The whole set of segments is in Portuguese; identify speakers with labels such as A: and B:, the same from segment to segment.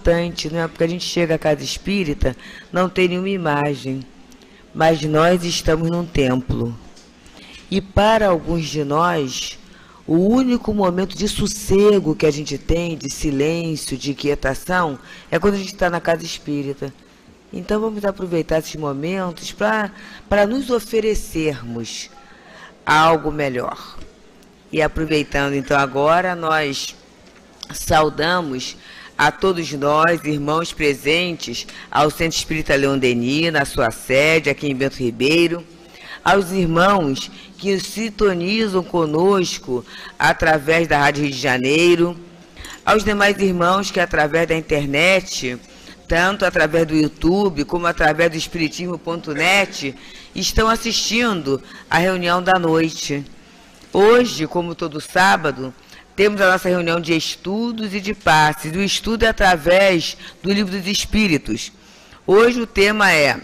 A: importante, né? Porque a gente chega à casa espírita, não tem nenhuma imagem, mas nós estamos num templo. E para alguns de nós, o único momento de sossego que a gente tem, de silêncio, de quietação, é quando a gente está na casa espírita. Então vamos aproveitar esses momentos para nos oferecermos algo melhor. E aproveitando então agora, nós saudamos a todos nós, irmãos presentes ao Centro Espírita Leon Denis, na sua sede, aqui em Bento Ribeiro, aos irmãos que sintonizam conosco através da Rádio Rio de Janeiro, aos demais irmãos que através da internet, tanto através do YouTube como através do Espiritismo.net, estão assistindo a reunião da noite. Hoje, como todo sábado, temos a nossa reunião de estudos e de passes. O estudo é através do Livro dos Espíritos. Hoje o tema é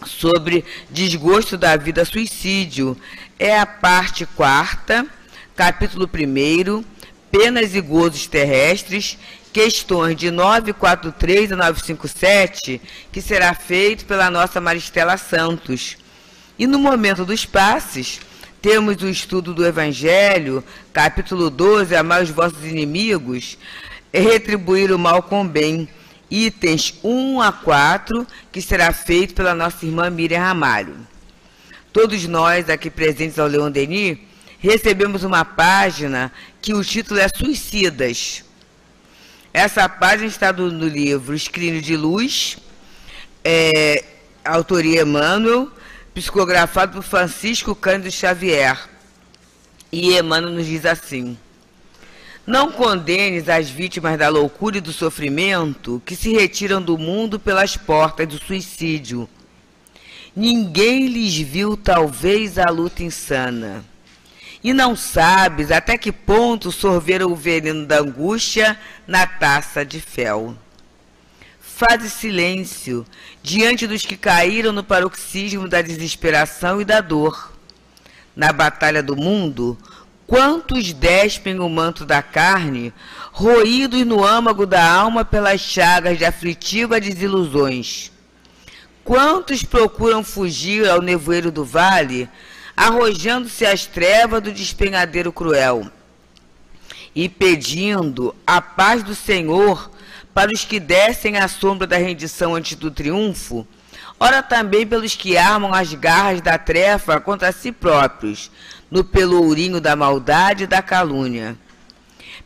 A: sobre desgosto da vida, suicídio. É a parte 4ª, capítulo 1º, penas e gozos terrestres, questões de 943 a 957, que será feito pela nossa Maristela Santos. E no momento dos passes, temos o estudo do Evangelho, capítulo 12, amar os vossos inimigos, retribuir o mal com o bem, itens 1 a 4, que será feito pela nossa irmã Miriam Ramalho. Todos nós aqui presentes ao Leon Denis recebemos uma página que o título é Suicidas. Essa página está no livro Escrínio de Luz, autoria Emmanuel, psicografado por Francisco Cândido Xavier. E Emmanuel nos diz assim: não condenes as vítimas da loucura e do sofrimento que se retiram do mundo pelas portas do suicídio. Ninguém lhes viu talvez a luta insana. E não sabes até que ponto sorveram o veneno da angústia na taça de fel. Faze silêncio diante dos que caíram no paroxismo da desesperação e da dor. Na batalha do mundo, quantos despem o manto da carne, roídos no âmago da alma pelas chagas de aflitivas desilusões? Quantos procuram fugir ao nevoeiro do vale, arrojando-se às trevas do despenhadeiro cruel, e pedindo a paz do Senhor para os que descem à sombra da rendição antes do triunfo, ora também pelos que armam as garras da treva contra si próprios, no pelourinho da maldade e da calúnia,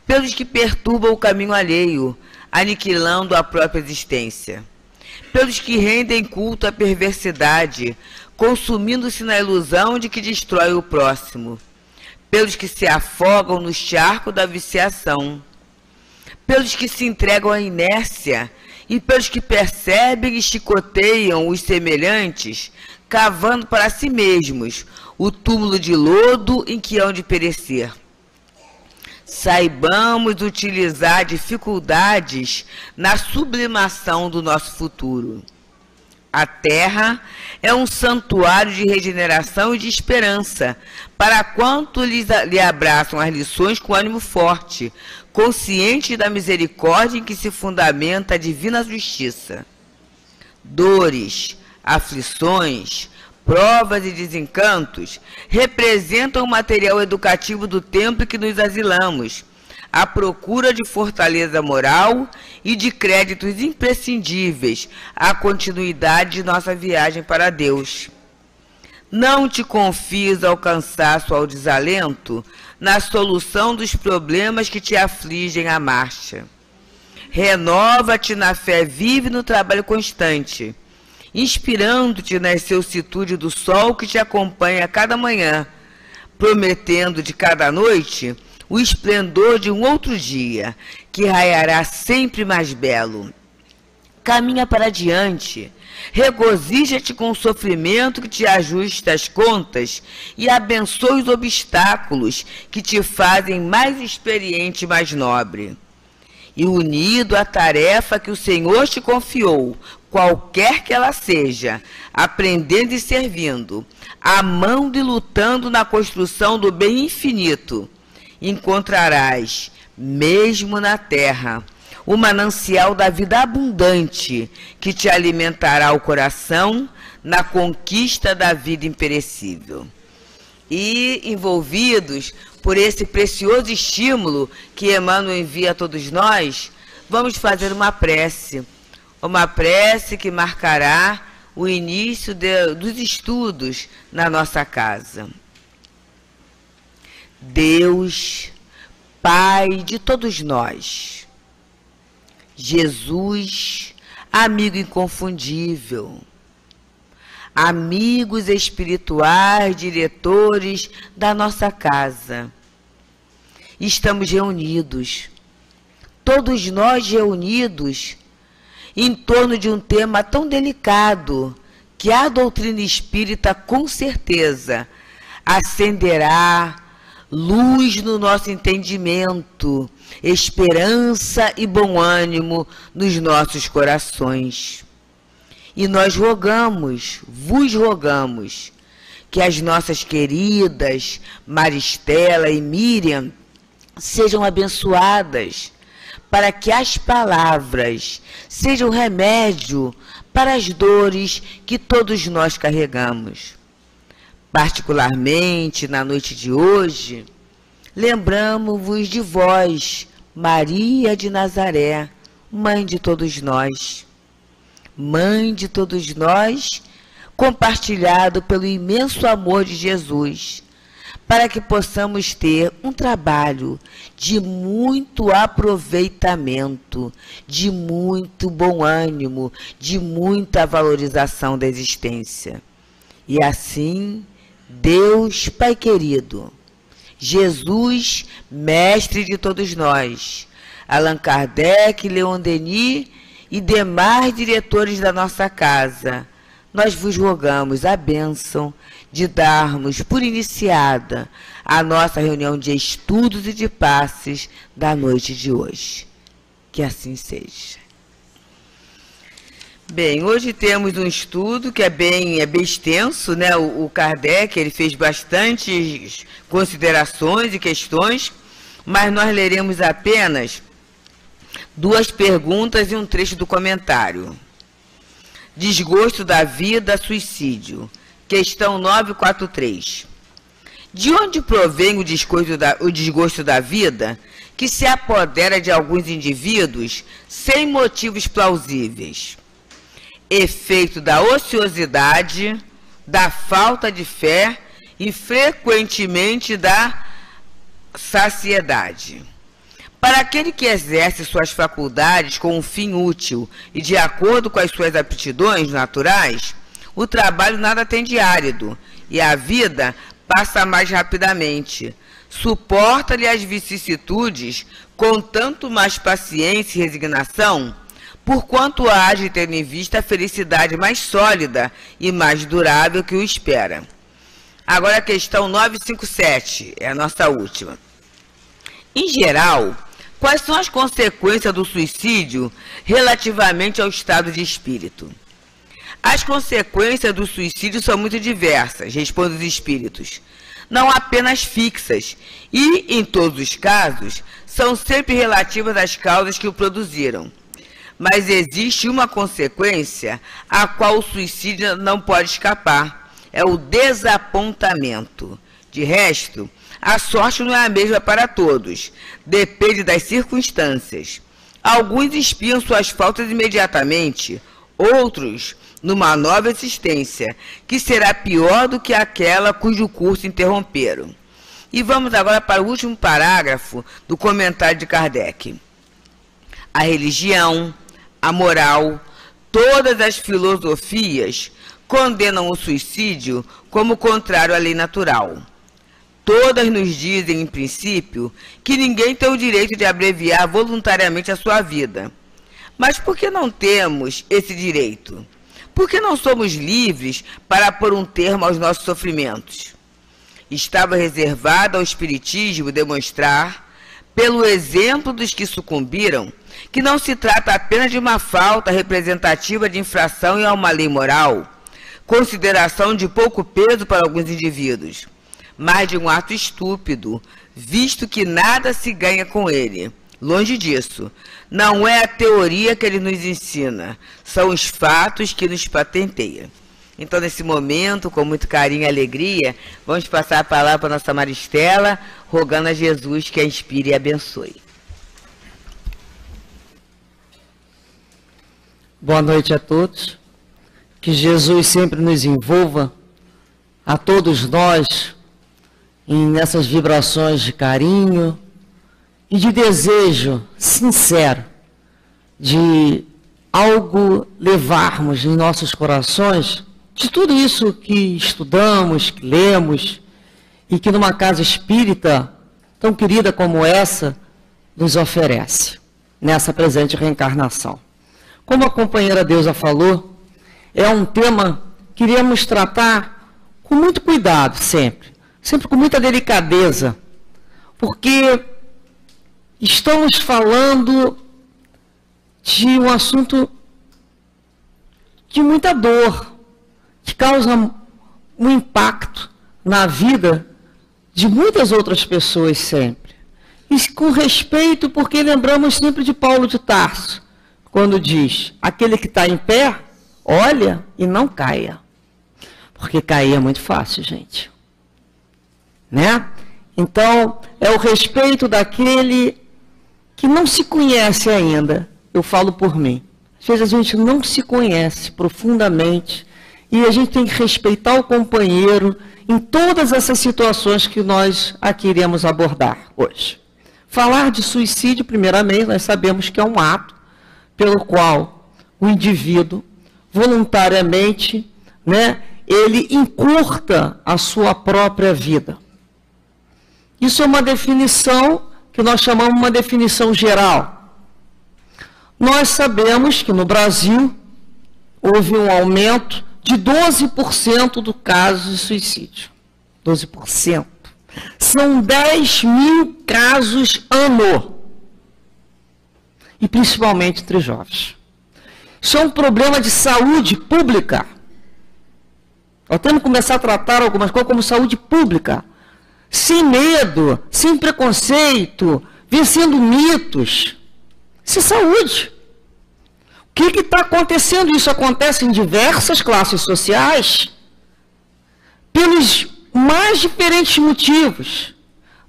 A: pelos que perturbam o caminho alheio, aniquilando a própria existência, pelos que rendem culto à perversidade, consumindo-se na ilusão de que destrói o próximo, pelos que se afogam no charco da viciação, pelos que se entregam à inércia e pelos que percebem e chicoteiam os semelhantes, cavando para si mesmos o túmulo de lodo em que hão de perecer. Saibamos utilizar dificuldades na sublimação do nosso futuro. A terra é um santuário de regeneração e de esperança, para quanto lhe abraçam as lições com ânimo forte, consciente da misericórdia em que se fundamenta a divina justiça. Dores, aflições, provas e desencantos representam o material educativo do tempo em que nos asilamos, à procura de fortaleza moral e de créditos imprescindíveis à continuidade de nossa viagem para Deus. Não te confies ao cansaço ou ao desalento na solução dos problemas que te afligem à marcha. Renova-te na fé viva e no trabalho constante, inspirando-te na excelsitude do sol que te acompanha a cada manhã, prometendo de cada noite o esplendor de um outro dia, que raiará sempre mais belo. Caminha para diante, regozija-te com o sofrimento que te ajusta as contas e abençoe os obstáculos que te fazem mais experiente e mais nobre. E unido à tarefa que o Senhor te confiou, qualquer que ela seja, aprendendo e servindo, amando e lutando na construção do bem infinito, encontrarás, mesmo na terra, o manancial da vida abundante que te alimentará o coração na conquista da vida imperecível. E, envolvidos por esse precioso estímulo que Emmanuel envia a todos nós, vamos fazer uma prece que marcará o início dos estudos na nossa casa. Deus, Pai de todos nós, Jesus, amigo inconfundível, amigos espirituais, diretores da nossa casa, estamos reunidos, todos nós reunidos, em torno de um tema tão delicado que a doutrina espírita, com certeza, acenderá luz no nosso entendimento, esperança e bom ânimo nos nossos corações. E nós vos rogamos, que as nossas queridas Maristela e Miriam sejam abençoadas, para que as palavras sejam remédio para as dores que todos nós carregamos. Particularmente, na noite de hoje, lembramos-vos de vós, Maria de Nazaré, mãe de todos nós. Mãe de todos nós, compartilhado pelo imenso amor de Jesus, para que possamos ter um trabalho de muito aproveitamento, de muito bom ânimo, de muita valorização da existência. E assim, Deus, Pai querido, Jesus, mestre de todos nós, Allan Kardec, Leon Denis e demais diretores da nossa casa, nós vos rogamos a bênção de darmos por iniciada a nossa reunião de estudos e de passes da noite de hoje. Que assim seja. Bem, hoje temos um estudo que é bem extenso, né? O Kardec, ele fez bastantes considerações e questões, mas nós leremos apenas 2 perguntas e um trecho do comentário. Desgosto da vida, suicídio. Questão 943. De onde provém o desgosto da vida que se apodera de alguns indivíduos sem motivos plausíveis? Efeito da ociosidade, da falta de fé e, frequentemente, da saciedade. Para aquele que exerce suas faculdades com um fim útil e de acordo com as suas aptidões naturais, o trabalho nada tem de árido e a vida passa mais rapidamente. Suporta-lhe as vicissitudes com tanto mais paciência e resignação, porquanto há de ter em vista a felicidade mais sólida e mais durável que o espera. Agora a questão 957, é a nossa última. Em geral, quais são as consequências do suicídio relativamente ao estado de espírito? As consequências do suicídio são muito diversas, respondem os espíritos, não apenas fixas, e, em todos os casos, são sempre relativas às causas que o produziram. Mas existe uma consequência a qual o suicídio não pode escapar, é o desapontamento. De resto, a sorte não é a mesma para todos, depende das circunstâncias. Alguns espiam suas faltas imediatamente, outros numa nova existência, que será pior do que aquela cujo curso interromperam. E vamos agora para o último parágrafo do comentário de Kardec. A religião, a moral, todas as filosofias condenam o suicídio como contrário à lei natural. Todas nos dizem, em princípio, que ninguém tem o direito de abreviar voluntariamente a sua vida. Mas por que não temos esse direito? Por que não somos livres para pôr um termo aos nossos sofrimentos? Estava reservado ao Espiritismo demonstrar, pelo exemplo dos que sucumbiram, que não se trata apenas de uma falta representativa de infração a uma lei moral, consideração de pouco peso para alguns indivíduos, mas de um ato estúpido, visto que nada se ganha com ele, Longe disso. Não é a teoria que ele nos ensina, são os fatos que nos patenteia. Então, nesse momento, com muito carinho e alegria, vamos passar a palavra para a nossa Maristela, rogando a Jesus que a inspire e abençoe.
B: Boa noite a todos. Que Jesus sempre nos envolva, a todos nós, nessas vibrações de carinho e de desejo sincero de algo levarmos em nossos corações de tudo isso que estudamos, que lemos e que numa casa espírita tão querida como essa nos oferece nessa presente reencarnação. Como a companheira Deusa falou, é um tema que iremos tratar com muito cuidado sempre com muita delicadeza, porque estamos falando de um assunto de muita dor, que causa um impacto na vida de muitas outras pessoas sempre. E com respeito, porque lembramos sempre de Paulo de Tarso, quando diz, aquele que está em pé, olha e não caia. Porque cair é muito fácil, gente. Né? Então, é o respeito daquele que não se conhece ainda. Eu falo por mim. Às vezes a gente não se conhece profundamente e a gente tem que respeitar o companheiro em todas essas situações que nós aqui iremos abordar hoje. Falar de suicídio, primeiramente, nós sabemos que é um ato pelo qual o indivíduo, voluntariamente, né, ele encurta a sua própria vida. Isso é uma definição que nós chamamos uma definição geral. Nós sabemos que no Brasil houve um aumento de 12% do caso de suicídio. 12%. São 10 mil casos ano. E principalmente entre jovens. Isso é um problema de saúde pública. Nós temos que começar a tratar algumas coisas como saúde pública. Sem medo, sem preconceito, vencendo mitos. Isso é saúde. O que está acontecendo? Isso acontece em diversas classes sociais, pelos mais diferentes motivos.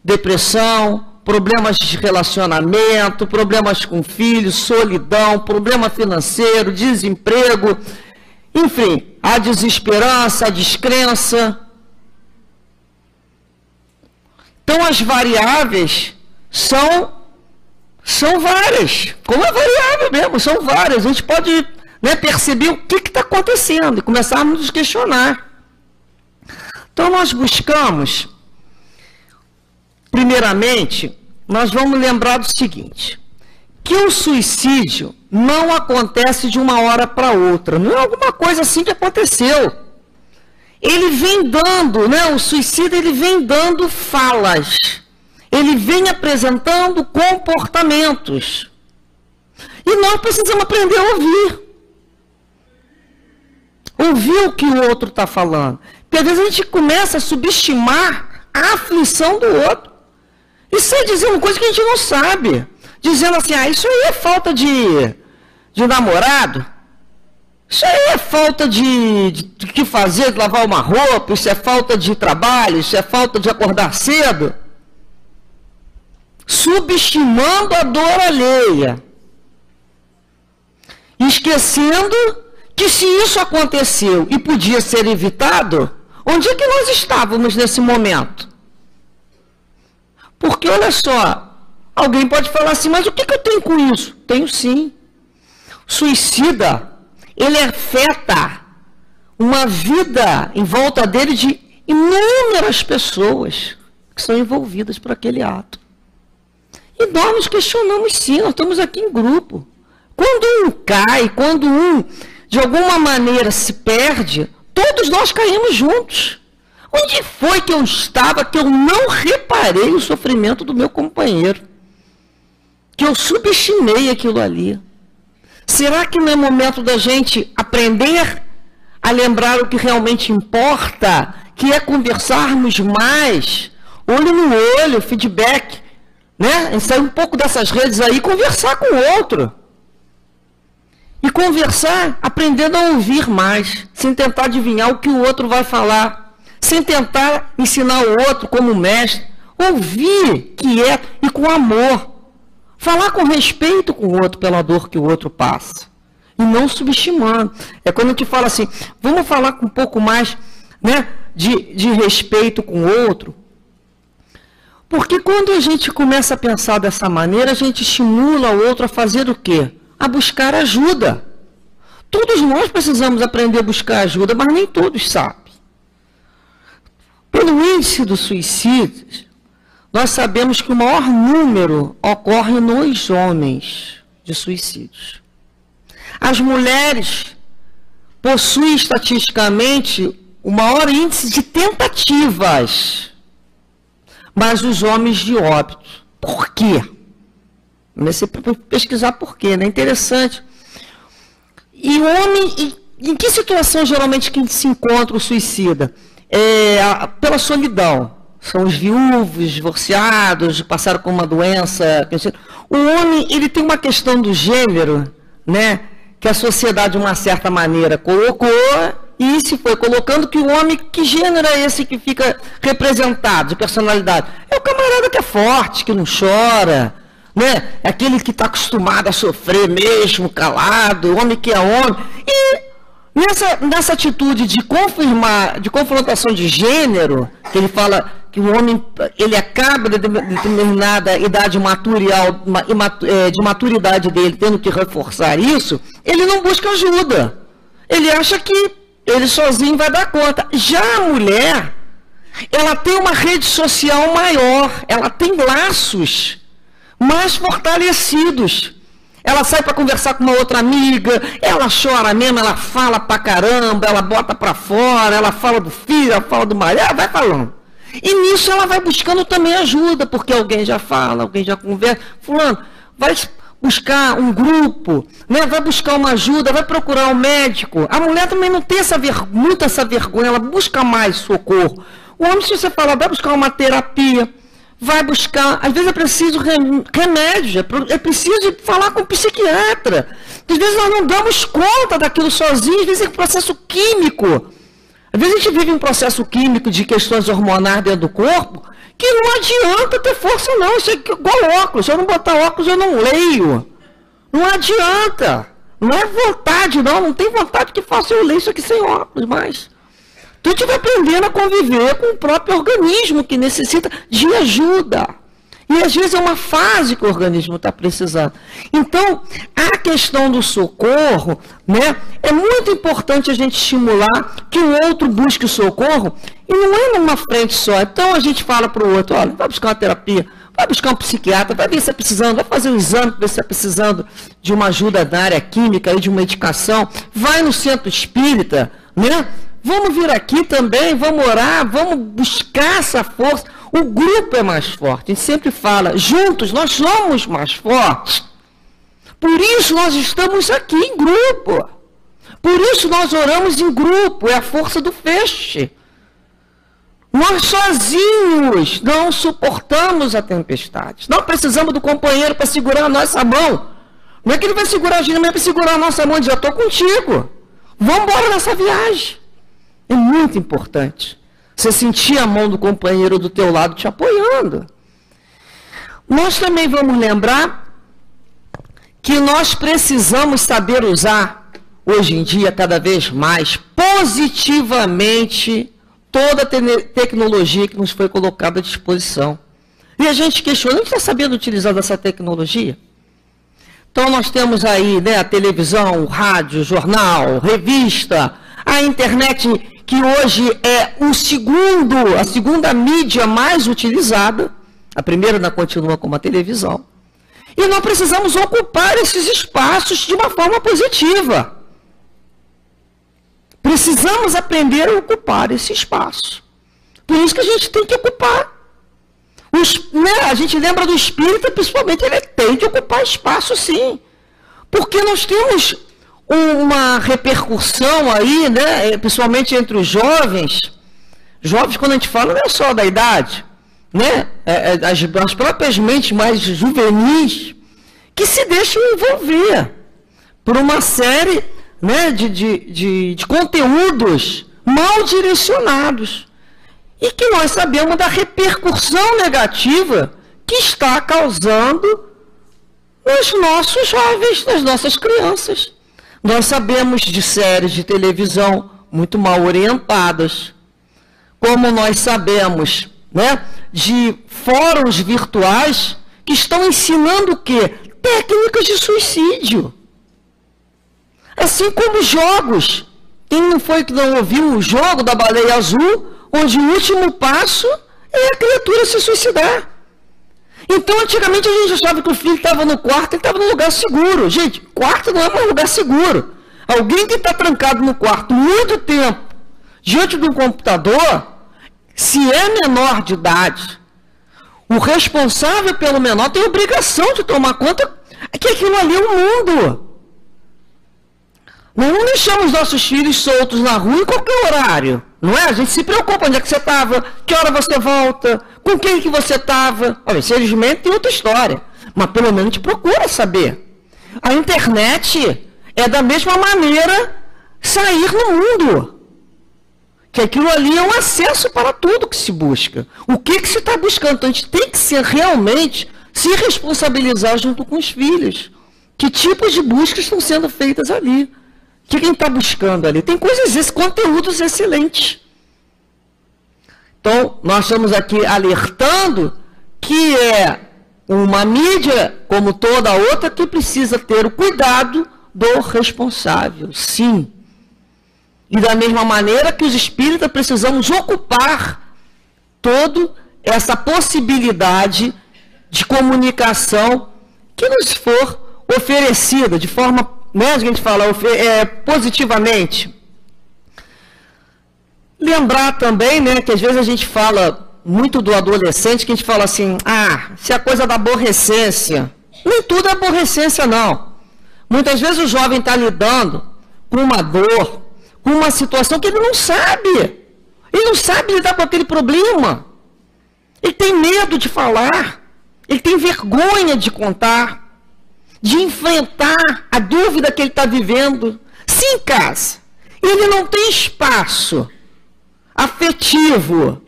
B: Depressão, problemas de relacionamento, problemas com filhos, solidão, problema financeiro, desemprego, enfim, a desesperança, a descrença. Então, as variáveis são várias, como é variável mesmo, são várias. A gente pode, né, perceber o que está acontecendo e começar a nos questionar. Então, nós buscamos, primeiramente, nós vamos lembrar do seguinte, que o suicídio não acontece de uma hora para outra, não é alguma coisa assim que aconteceu. Ele vem dando, né, o suicida ele vem dando falas, ele vem apresentando comportamentos. E nós precisamos aprender a ouvir. Ouvir o que o outro está falando. Porque às vezes a gente começa a subestimar a aflição do outro. E sai dizendo coisa que a gente não sabe. Dizendo assim, isso aí é falta de namorado. Isso aí é falta de que fazer, de lavar uma roupa, isso é falta de trabalho, isso é falta de acordar cedo. Subestimando a dor alheia. Esquecendo que se isso aconteceu e podia ser evitado, onde é que nós estávamos nesse momento? Porque, olha só, alguém pode falar assim, mas o que eu tenho com isso? Tenho sim. Suicida, ele afeta uma vida em volta dele de inúmeras pessoas que são envolvidas por aquele ato. E nós nos questionamos sim, nós estamos aqui em grupo. Quando um cai, quando um, de alguma maneira, se perde, todos nós caímos juntos. Onde foi que eu estava que eu não reparei o sofrimento do meu companheiro? Que eu subestimei aquilo ali? Será que não é momento da gente aprender a lembrar o que realmente importa, que é conversarmos mais, olho no olho, feedback, né? A gente sair um pouco dessas redes aí e conversar com o outro. E conversar aprendendo a ouvir mais, sem tentar adivinhar o que o outro vai falar, sem tentar ensinar o outro como mestre. Ouvir quieto e com amor. Falar com respeito com o outro pela dor que o outro passa. E não subestimando. É quando a gente fala assim, vamos falar com um pouco mais, né, de respeito com o outro. Porque quando a gente começa a pensar dessa maneira, a gente estimula o outro a fazer o quê? A buscar ajuda. Todos nós precisamos aprender a buscar ajuda, mas nem todos sabem. Pelo índice do suicídio, nós sabemos que o maior número ocorre nos homens de suicídios. As mulheres possuem estatisticamente o maior índice de tentativas, mas os homens de óbito. Por quê? Comecei a pesquisar por quê, né? Interessante. E o homem, em que situação geralmente que se encontra o suicida? Pela solidão. São os viúvos, divorciados, passaram por uma doença. O homem, ele tem uma questão do gênero, né? Que a sociedade, de uma certa maneira, colocou e se foi colocando que o homem, que gênero é esse que fica representado, de personalidade? É o camarada que é forte, que não chora, né? É aquele que está acostumado a sofrer mesmo, calado, o homem que é homem. E nessa atitude de confrontação de gênero, que ele fala que o homem, ele acaba de determinada idade de maturidade dele, tendo que reforçar isso, ele não busca ajuda. Ele acha que ele sozinho vai dar conta. Já a mulher, ela tem uma rede social maior, ela tem laços mais fortalecidos. Ela sai para conversar com uma outra amiga, ela chora mesmo, ela fala pra caramba, ela bota para fora, ela fala do filho, ela fala do marido, ela vai falando. E nisso ela vai buscando também ajuda, porque alguém já fala, alguém já conversa. Fulano, vai buscar um grupo, né? Vai buscar uma ajuda, vai procurar um médico. A mulher também não tem muita essa vergonha, ela busca mais socorro. O homem, se você falar, vai buscar uma terapia, vai buscar, às vezes é preciso remédio, é preciso falar com um psiquiatra. Às vezes nós não damos conta daquilo sozinhos, às vezes é um processo químico. Às vezes a gente vive um processo químico de questões hormonais dentro do corpo, que não adianta ter força não, isso é igual óculos, se eu não botar óculos eu não leio. Não adianta, não é vontade não tem vontade que faça eu ler isso aqui sem óculos, mas tu te vai aprendendo a conviver com o próprio organismo que necessita de ajuda. E às vezes é uma fase que o organismo está precisando. Então, a questão do socorro, né, é muito importante a gente estimular que o outro busque o socorro, e não é numa frente só. Então a gente fala para o outro, olha, vai buscar uma terapia, vai buscar um psiquiatra, vai ver se está precisando, vai fazer um exame para ver se está precisando de uma ajuda na área química, de uma medicação, vai no centro espírita, né? Vamos vir aqui também, vamos orar, vamos buscar essa força. O grupo é mais forte. A gente sempre fala, juntos nós somos mais fortes. Por isso nós estamos aqui em grupo. Por isso nós oramos em grupo. É a força do feixe. Nós sozinhos não suportamos a tempestade. Não precisamos do companheiro para segurar a nossa mão. Não é que ele vai segurar a gente, mas é para segurar a nossa mão e dizer, eu estou contigo. Vamos embora nessa viagem. É muito importante você sentir a mão do companheiro do teu lado te apoiando. Nós também vamos lembrar que nós precisamos saber usar, hoje em dia, cada vez mais, positivamente, toda a tecnologia que nos foi colocada à disposição. E a gente questiona, a gente está sabendo utilizar dessa tecnologia? Então nós temos aí, né, a televisão, o rádio, o jornal, revista, a internet, que hoje é a segunda mídia mais utilizada. A primeira ainda continua como a televisão. E nós precisamos ocupar esses espaços de uma forma positiva. Precisamos aprender a ocupar esse espaço. Por isso que a gente tem que ocupar. A gente lembra do espírita, principalmente, ele tem que ocupar espaço, sim. Porque nós temos uma repercussão aí, né, principalmente entre os jovens. Jovens, quando a gente fala, não é só da idade, né, as próprias mentes mais juvenis, que se deixam envolver por uma série, né, de conteúdos mal direcionados, e que nós sabemos da repercussão negativa que está causando nos nossos jovens, nas nossas crianças. Nós sabemos de séries de televisão muito mal orientadas, como nós sabemos, né, de fóruns virtuais que estão ensinando o quê? Técnicas de suicídio. Assim como jogos. Quem não foi que não ouviu o jogo da baleia azul, onde o último passo é a criatura se suicidar? Então, antigamente, a gente achava que o filho estava no quarto, ele estava num lugar seguro. Gente, quarto não é mais lugar seguro. Alguém que está trancado no quarto muito tempo, diante de um computador, se é menor de idade, o responsável pelo menor tem a obrigação de tomar conta que aquilo ali é o mundo. Nós não deixamos nossos filhos soltos na rua em qualquer horário, não é? A gente se preocupa onde é que você estava, que hora você volta, com quem que você estava. Olha, infelizmente tem outra história, mas pelo menos a gente procura saber. A internet é da mesma maneira sair no mundo. Que aquilo ali é um acesso para tudo que se busca. O que se está buscando? Então a gente tem que ser realmente se responsabilizar junto com os filhos. Que tipos de buscas estão sendo feitas ali? O que a gente está buscando ali? Tem coisas, conteúdos excelentes. Então, nós estamos aqui alertando que é uma mídia, como toda outra, que precisa ter o cuidado do responsável, sim. E da mesma maneira que os espíritas precisamos ocupar toda essa possibilidade de comunicação que nos for oferecida de forma, né, a gente fala, positivamente. Lembrar também, né, que às vezes a gente fala muito do adolescente, que a gente fala assim, se é coisa da aborrecência. Nem tudo é aborrecência, não. Muitas vezes o jovem está lidando com uma dor, com uma situação que ele não sabe. Ele não sabe lidar com aquele problema. Ele tem medo de falar. Ele tem vergonha de contar, de enfrentar a dúvida que ele está vivendo. Se em casa ele não tem espaço afetivo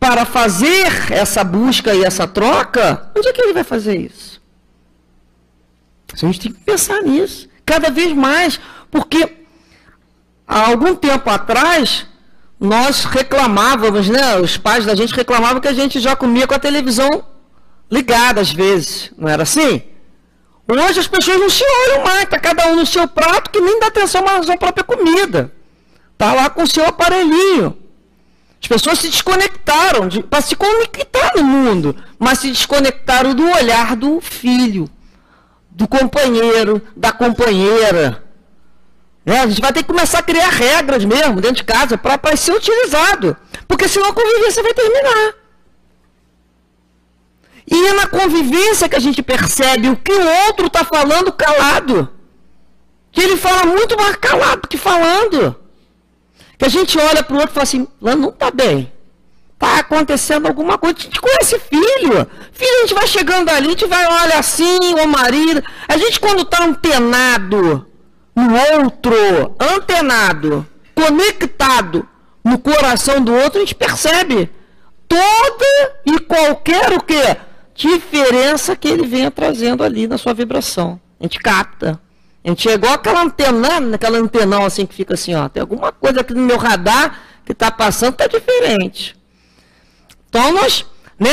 B: para fazer essa busca e essa troca, onde é que ele vai fazer isso? A gente tem que pensar nisso, cada vez mais, porque há algum tempo atrás, nós reclamávamos, né? Os pais da gente reclamavam que a gente já comia com a televisão ligada às vezes, não era assim? Hoje as pessoas não se olham mais, está cada um no seu prato, que nem dá atenção mais à sua própria comida. Está lá com o seu aparelhinho. As pessoas se desconectaram para se conectar no mundo, mas se desconectaram do olhar do filho, do companheiro, da companheira. Né? A gente vai ter que começar a criar regras mesmo dentro de casa para ser utilizado, porque senão a convivência vai terminar. E é na convivência que a gente percebe o que o outro está falando calado. Que ele fala muito mais calado que falando. Que a gente olha para o outro e fala assim, não está bem. Está acontecendo alguma coisa. A gente conhece filho. Filho, a gente vai chegando ali, a gente vai, olha assim, o marido. A gente quando está antenado no outro, antenado, conectado no coração do outro, a gente percebe toda e qualquer o quê? Diferença que ele venha trazendo ali na sua vibração. A gente capta. A gente é igual aquela antenão assim que fica assim, ó, tem alguma coisa aqui no meu radar que está passando, está diferente. Então nós, né,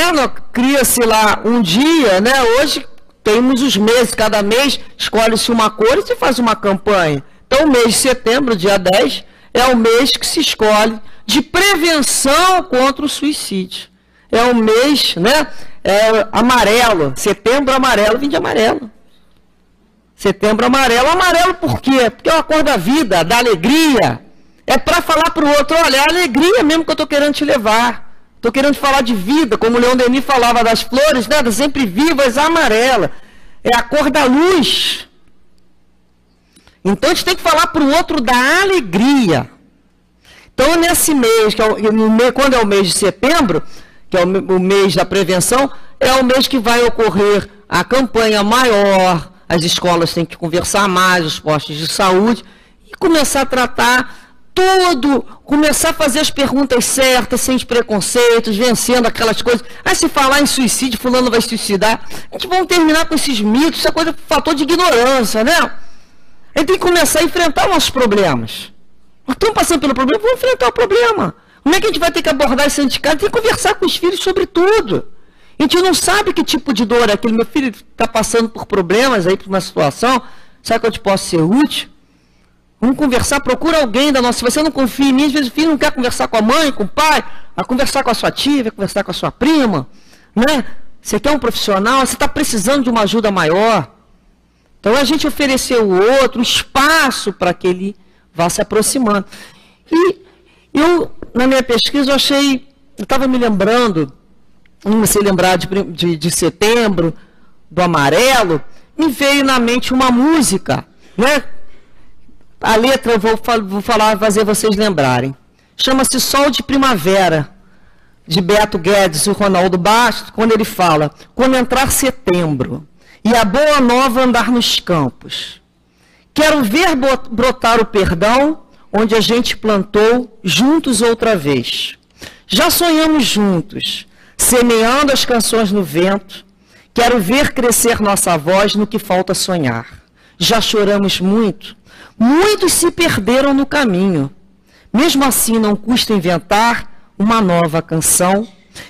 B: cria-se lá um dia, né, hoje temos os meses, cada mês escolhe-se uma cor e se faz uma campanha. Então o mês de setembro, dia 10, é o mês que se escolhe de prevenção contra o suicídio. É o mês, né, amarelo, setembro amarelo, vem de amarelo. Setembro amarelo. Amarelo por quê? Porque é uma cor da vida, da alegria. É para falar para o outro, olha, é a alegria mesmo que eu estou querendo te levar. Estou querendo falar de vida, como o Leon Denis falava das flores, né, das sempre vivas, amarela. É a cor da luz. Então a gente tem que falar para o outro da alegria. Então nesse mês, quando é o mês de setembro, que é o mês da prevenção, é o mês que vai ocorrer a campanha maior, as escolas têm que conversar mais, os postos de saúde, e começar a tratar começar a fazer as perguntas certas, sem os preconceitos, vencendo aquelas coisas. Aí se falar em suicídio, fulano vai se suicidar, a gente vai terminar com esses mitos, isso é coisa, fator de ignorância, né? A gente tem que começar a enfrentar nossos problemas. Nós estamos passando pelo problema, vamos enfrentar o problema. Como é que a gente vai ter que abordar isso dentro de casa? Tem que conversar com os filhos sobre tudo. A gente não sabe que tipo de dor é aquele. Meu filho está passando por problemas aí, por uma situação, sabe que eu te posso ser útil? Vamos conversar, procura alguém da nossa... Se você não confia em mim, às vezes o filho não quer conversar com a mãe, com o pai, vai conversar com a sua tia, vai conversar com a sua prima, né? Você quer um profissional, você está precisando de uma ajuda maior. Então a gente oferecer ao outro um espaço para que ele vá se aproximando. E eu, na minha pesquisa, eu estava me lembrando, não sei lembrar de setembro, do amarelo, me veio na mente uma música, né? A letra eu vou fazer vocês lembrarem. Chama-se Sol de Primavera, de Beto Guedes e Ronaldo Bastos, quando ele fala: quando entrar setembro e a boa nova andar nos campos, quero ver brotar o perdão onde a gente plantou juntos outra vez. Já sonhamos juntos, semeando as canções no vento, quero ver crescer nossa voz no que falta sonhar. Já choramos muito, muitos se perderam no caminho. Mesmo assim, não custa inventar uma nova canção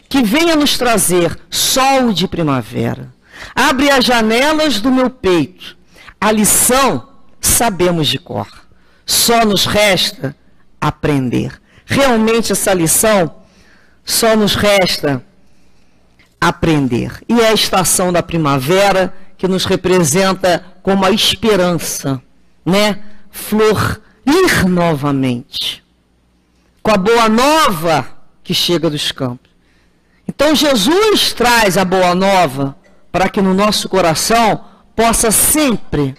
B: que venha nos trazer sol de primavera. Abre as janelas do meu peito. A lição sabemos de cor. Só nos resta aprender. Realmente essa lição só nos resta aprender. E é a estação da primavera que nos representa como a esperança, né? Florir novamente, com a boa nova que chega dos campos. Então Jesus traz a boa nova para que no nosso coração possa sempre,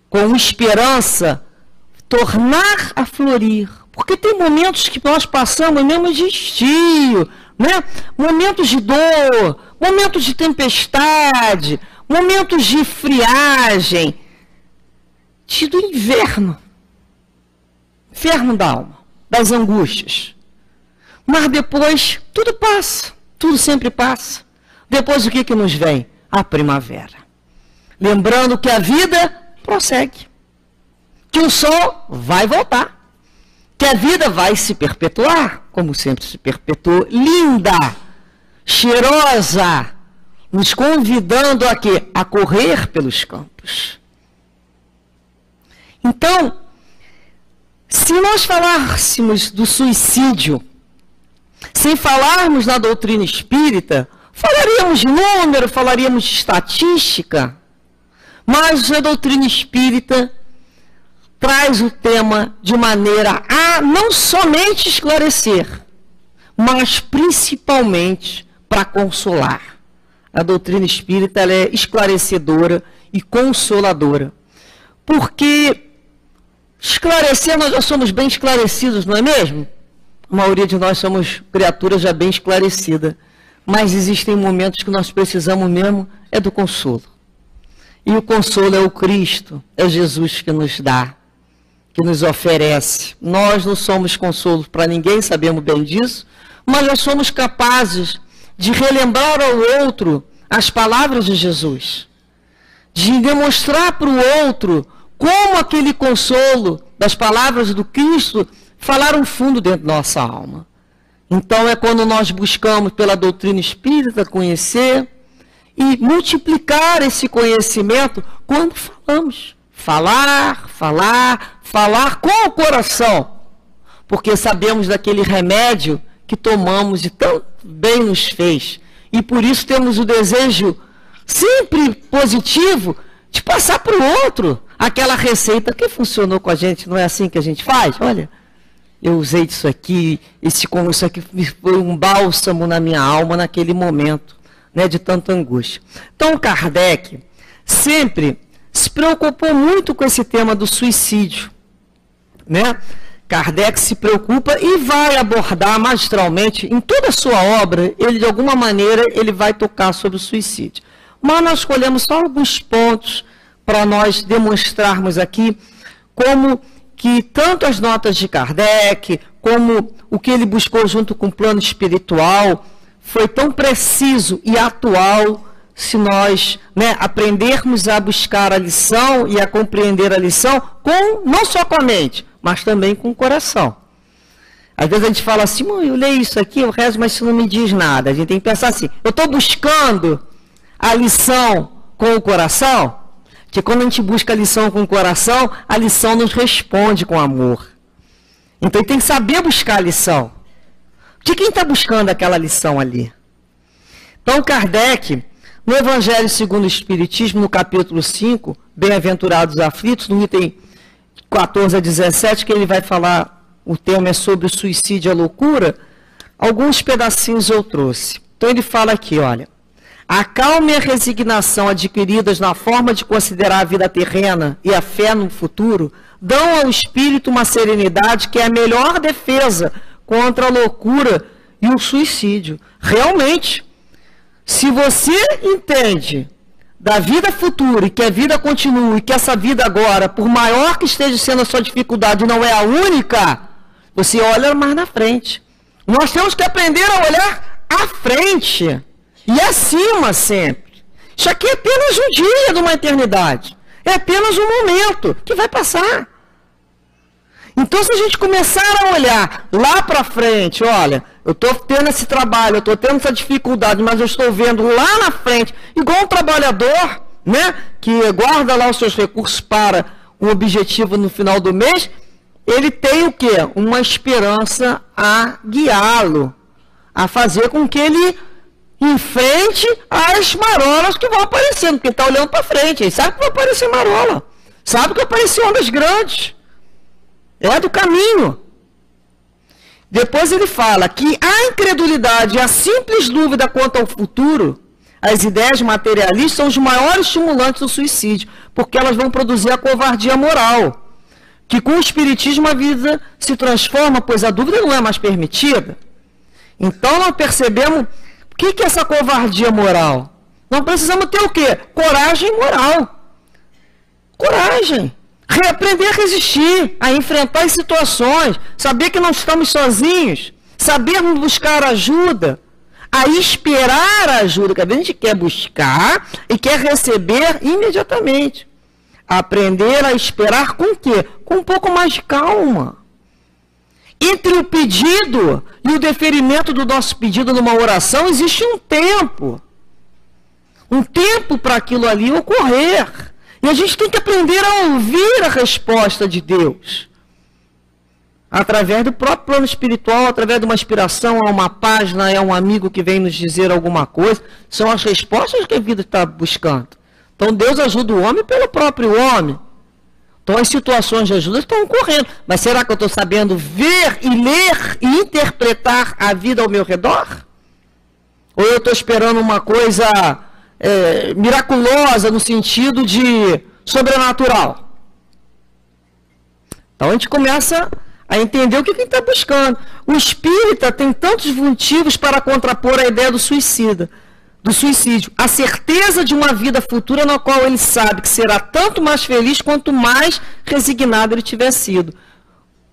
B: com esperança, tornar a florir. Porque tem momentos que nós passamos mesmo de estio, né? Momentos de dor, momentos de tempestade, momentos de friagem, do inverno da alma, das angústias. Mas depois tudo passa, tudo sempre passa. Depois o que nos vem? A primavera. Lembrando que a vida prossegue, que o sol vai voltar, que a vida vai se perpetuar, como sempre se perpetuou, linda, cheirosa, nos convidando a quê? A correr pelos campos. Então, se nós falássemos do suicídio, sem falarmos na doutrina espírita, falaríamos de número, falaríamos de estatística, mas a doutrina espírita traz o tema de maneira a não somente esclarecer, mas principalmente para consolar. A doutrina espírita ela é esclarecedora e consoladora, porque esclarecer, nós já somos bem esclarecidos, não é mesmo? A maioria de nós somos criaturas já bem esclarecidas. Mas existem momentos que nós precisamos mesmo é do consolo. E o consolo é o Cristo, é Jesus que nos dá, que nos oferece. Nós não somos consolo para ninguém, sabemos bem disso, mas nós somos capazes de relembrar ao outro as palavras de Jesus, de demonstrar para o outro como aquele consolo das palavras do Cristo falaram fundo dentro da nossa alma. Então é quando nós buscamos pela doutrina espírita conhecer e multiplicar esse conhecimento quando falamos. Falar com o coração. Porque sabemos daquele remédio que tomamos e tão bem nos fez. E por isso temos o desejo sempre positivo de passar para o outro aquela receita que funcionou com a gente. Não é assim que a gente faz? Olha, eu usei isso aqui, isso aqui foi um bálsamo na minha alma naquele momento, né, de tanta angústia. Então, Kardec sempre se preocupou muito com esse tema do suicídio, né? Kardec se preocupa e vai abordar magistralmente, em toda a sua obra, ele de alguma maneira ele vai tocar sobre o suicídio. Mas nós escolhemos só alguns pontos para nós demonstrarmos aqui como que tanto as notas de Kardec, como o que ele buscou junto com o plano espiritual, foi tão preciso e atual se nós, né, aprendermos a buscar a lição e a compreender a lição, não só com a mente, mas também com o coração. Às vezes a gente fala assim, eu leio isso aqui, eu rezo, mas isso não me diz nada. A gente tem que pensar assim, eu estou buscando a lição com o coração? Porque quando a gente busca a lição com o coração, a lição nos responde com amor. Então tem que saber buscar a lição. De quem está buscando aquela lição ali? Então Kardec, no Evangelho segundo o Espiritismo, no capítulo 5, Bem-aventurados aflitos, no item 14 a 17, que ele vai falar, o tema é sobre o suicídio e a loucura, alguns pedacinhos eu trouxe. Então ele fala aqui, olha, a calma e a resignação adquiridas na forma de considerar a vida terrena e a fé no futuro, dão ao espírito uma serenidade que é a melhor defesa contra a loucura e o suicídio. Realmente, se você entende da vida futura e que a vida continua e que essa vida agora, por maior que esteja sendo a sua dificuldade, não é a única, você olha mais na frente. Nós temos que aprender a olhar à frente e acima sempre. Isso aqui é apenas um dia de uma eternidade. É apenas um momento que vai passar. Então, se a gente começar a olhar lá para frente, olha, eu estou tendo esse trabalho, eu estou tendo essa dificuldade, mas eu estou vendo lá na frente, igual um trabalhador, né, que guarda lá os seus recursos para um objetivo no final do mês, ele tem o quê? Uma esperança a guiá-lo, a fazer com que ele enfrente as marolas que vão aparecendo, porque ele está olhando para frente, ele sabe que vai aparecer marola, sabe que vai aparecer ondas grandes. É do caminho. Depois ele fala que a incredulidade e a simples dúvida quanto ao futuro, as ideias materialistas são os maiores estimulantes do suicídio, porque elas vão produzir a covardia moral, que com o espiritismo a vida se transforma, pois a dúvida não é mais permitida. Então nós percebemos o que é essa covardia moral. Nós precisamos ter o quê? Coragem moral. Coragem. Aprender a resistir, a enfrentar as situações, saber que não estamos sozinhos, sabermos buscar ajuda, a esperar a ajuda, que a gente quer buscar e quer receber imediatamente. Aprender a esperar com o quê? Com um pouco mais de calma. Entre o pedido e o deferimento do nosso pedido numa oração, existe um tempo. Um tempo para aquilo ali ocorrer. E a gente tem que aprender a ouvir a resposta de Deus. Através do próprio plano espiritual, através de uma inspiração, a uma página, é um amigo que vem nos dizer alguma coisa. São as respostas que a vida está buscando. Então Deus ajuda o homem pelo próprio homem. Então as situações de ajuda estão ocorrendo. Mas será que eu estou sabendo ver e ler e interpretar a vida ao meu redor? Ou eu estou esperando uma coisa miraculosa no sentido de sobrenatural? Então a gente começa a entender o que a gente está buscando. O espírita tem tantos motivos para contrapor a ideia do suicídio. A certeza de uma vida futura na qual ele sabe que será tanto mais feliz quanto mais resignado ele tiver sido.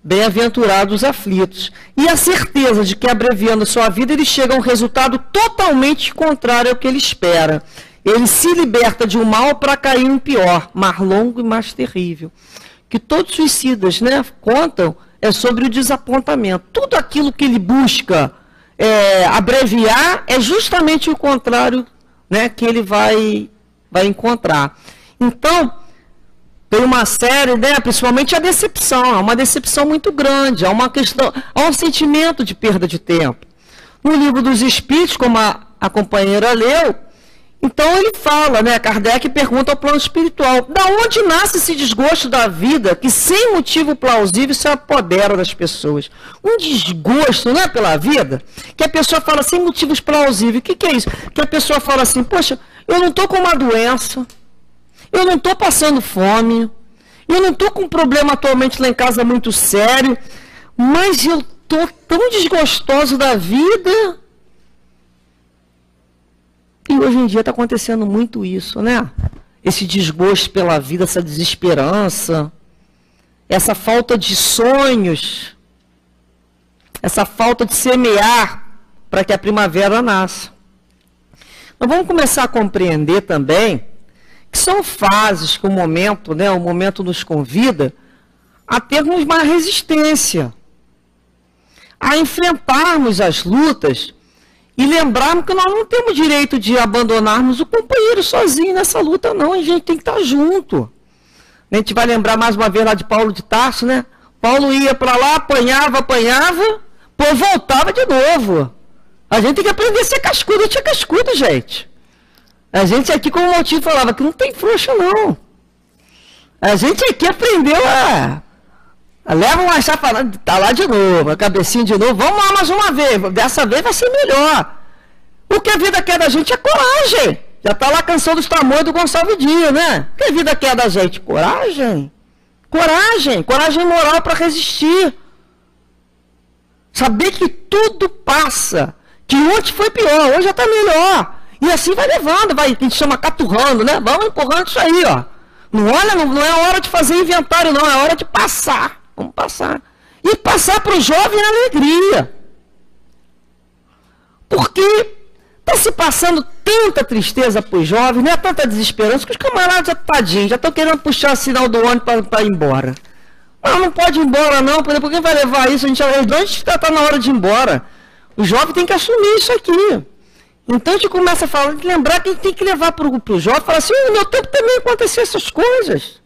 B: Bem-aventurados os aflitos. E a certeza de que, abreviando sua vida, ele chega a um resultado totalmente contrário ao que ele espera. Ele se liberta de um mal para cair em um pior, mais longo e mais terrível. Que todos os suicidas, né, contam é sobre o desapontamento. Tudo aquilo que ele busca abreviar é justamente o contrário, né, que ele vai encontrar. Então, tem uma série, né, principalmente a decepção, é uma decepção muito grande, há um sentimento de perda de tempo. No Livro dos Espíritos, como a companheira leu, então ele fala, né, Kardec pergunta ao plano espiritual, da onde nasce esse desgosto da vida que sem motivo plausível se apodera das pessoas? Um desgosto, né, pela vida, que a pessoa fala sem motivos plausíveis. O que é isso? Que a pessoa fala assim, poxa, eu não estou com uma doença, eu não estou passando fome, eu não estou com um problema atualmente lá em casa muito sério, mas eu estou tão desgostoso da vida. E hoje em dia está acontecendo muito isso, né? Esse desgosto pela vida, essa desesperança, essa falta de sonhos, essa falta de semear para que a primavera nasça. Nós vamos começar a compreender também que são fases que o momento nos convida a termos uma resistência, a enfrentarmos as lutas e lembrarmos que nós não temos direito de abandonarmos o companheiro sozinho nessa luta, não. A gente tem que estar junto. A gente vai lembrar mais uma vez lá de Paulo de Tarso, né? Paulo ia para lá, apanhava, pô, voltava de novo. A gente tem que aprender a ser cascudo, tinha cascudo, gente. A gente aqui, como o Montinho falava, que não tem frouxo, não. A gente aqui aprendeu leva uma chapa, tá lá de novo, a cabecinha de novo, vamos lá mais uma vez, dessa vez vai ser melhor. O que a vida quer da gente é coragem. Já tá lá a canção dos tamanhos do Gonçalves Dias, né? O que a vida quer da gente? Coragem. Coragem moral para resistir. Saber que tudo passa, que ontem foi pior, hoje já tá melhor. E assim vai levando, a gente chama caturrando, né? Vamos empurrando isso aí, ó. Não é hora de fazer inventário, não, é hora de passar. Vamos passar. E passar para o jovem é alegria. Porque está se passando tanta tristeza para os jovens, né? Tanta desesperança, que os camaradas já estão querendo puxar o sinal do ônibus para ir embora. Não pode ir embora não, por que vai levar isso? A gente já está na hora de ir embora. O jovem tem que assumir isso aqui. Então a gente começa a falar, lembrar que a gente tem que levar para o jovem e falar assim, no meu tempo também aconteceu essas coisas.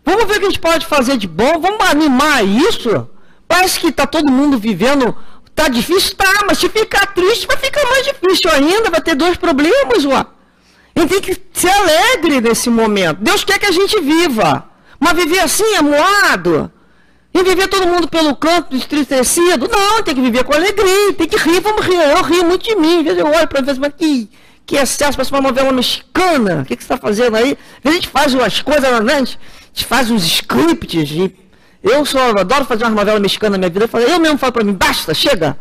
B: Vamos ver o que a gente pode fazer de bom, vamos animar isso. Parece que está todo mundo vivendo, está difícil, tá, mas se ficar triste vai ficar mais difícil ainda, vai ter dois problemas, ué. A gente tem que ser alegre nesse momento. Deus quer que a gente viva, mas viver assim, amuado, e viver todo mundo pelo canto, entristecido, não, tem que viver com alegria, tem que rir, vamos rir. Eu rio muito de mim, às vezes eu olho para ver, mas que excesso, parece uma novela mexicana, o que você está fazendo aí? A gente faz umas coisas, né? A gente faz uns scripts, eu adoro fazer uma novela mexicana na minha vida, eu mesmo falo para mim, basta, chega, daqui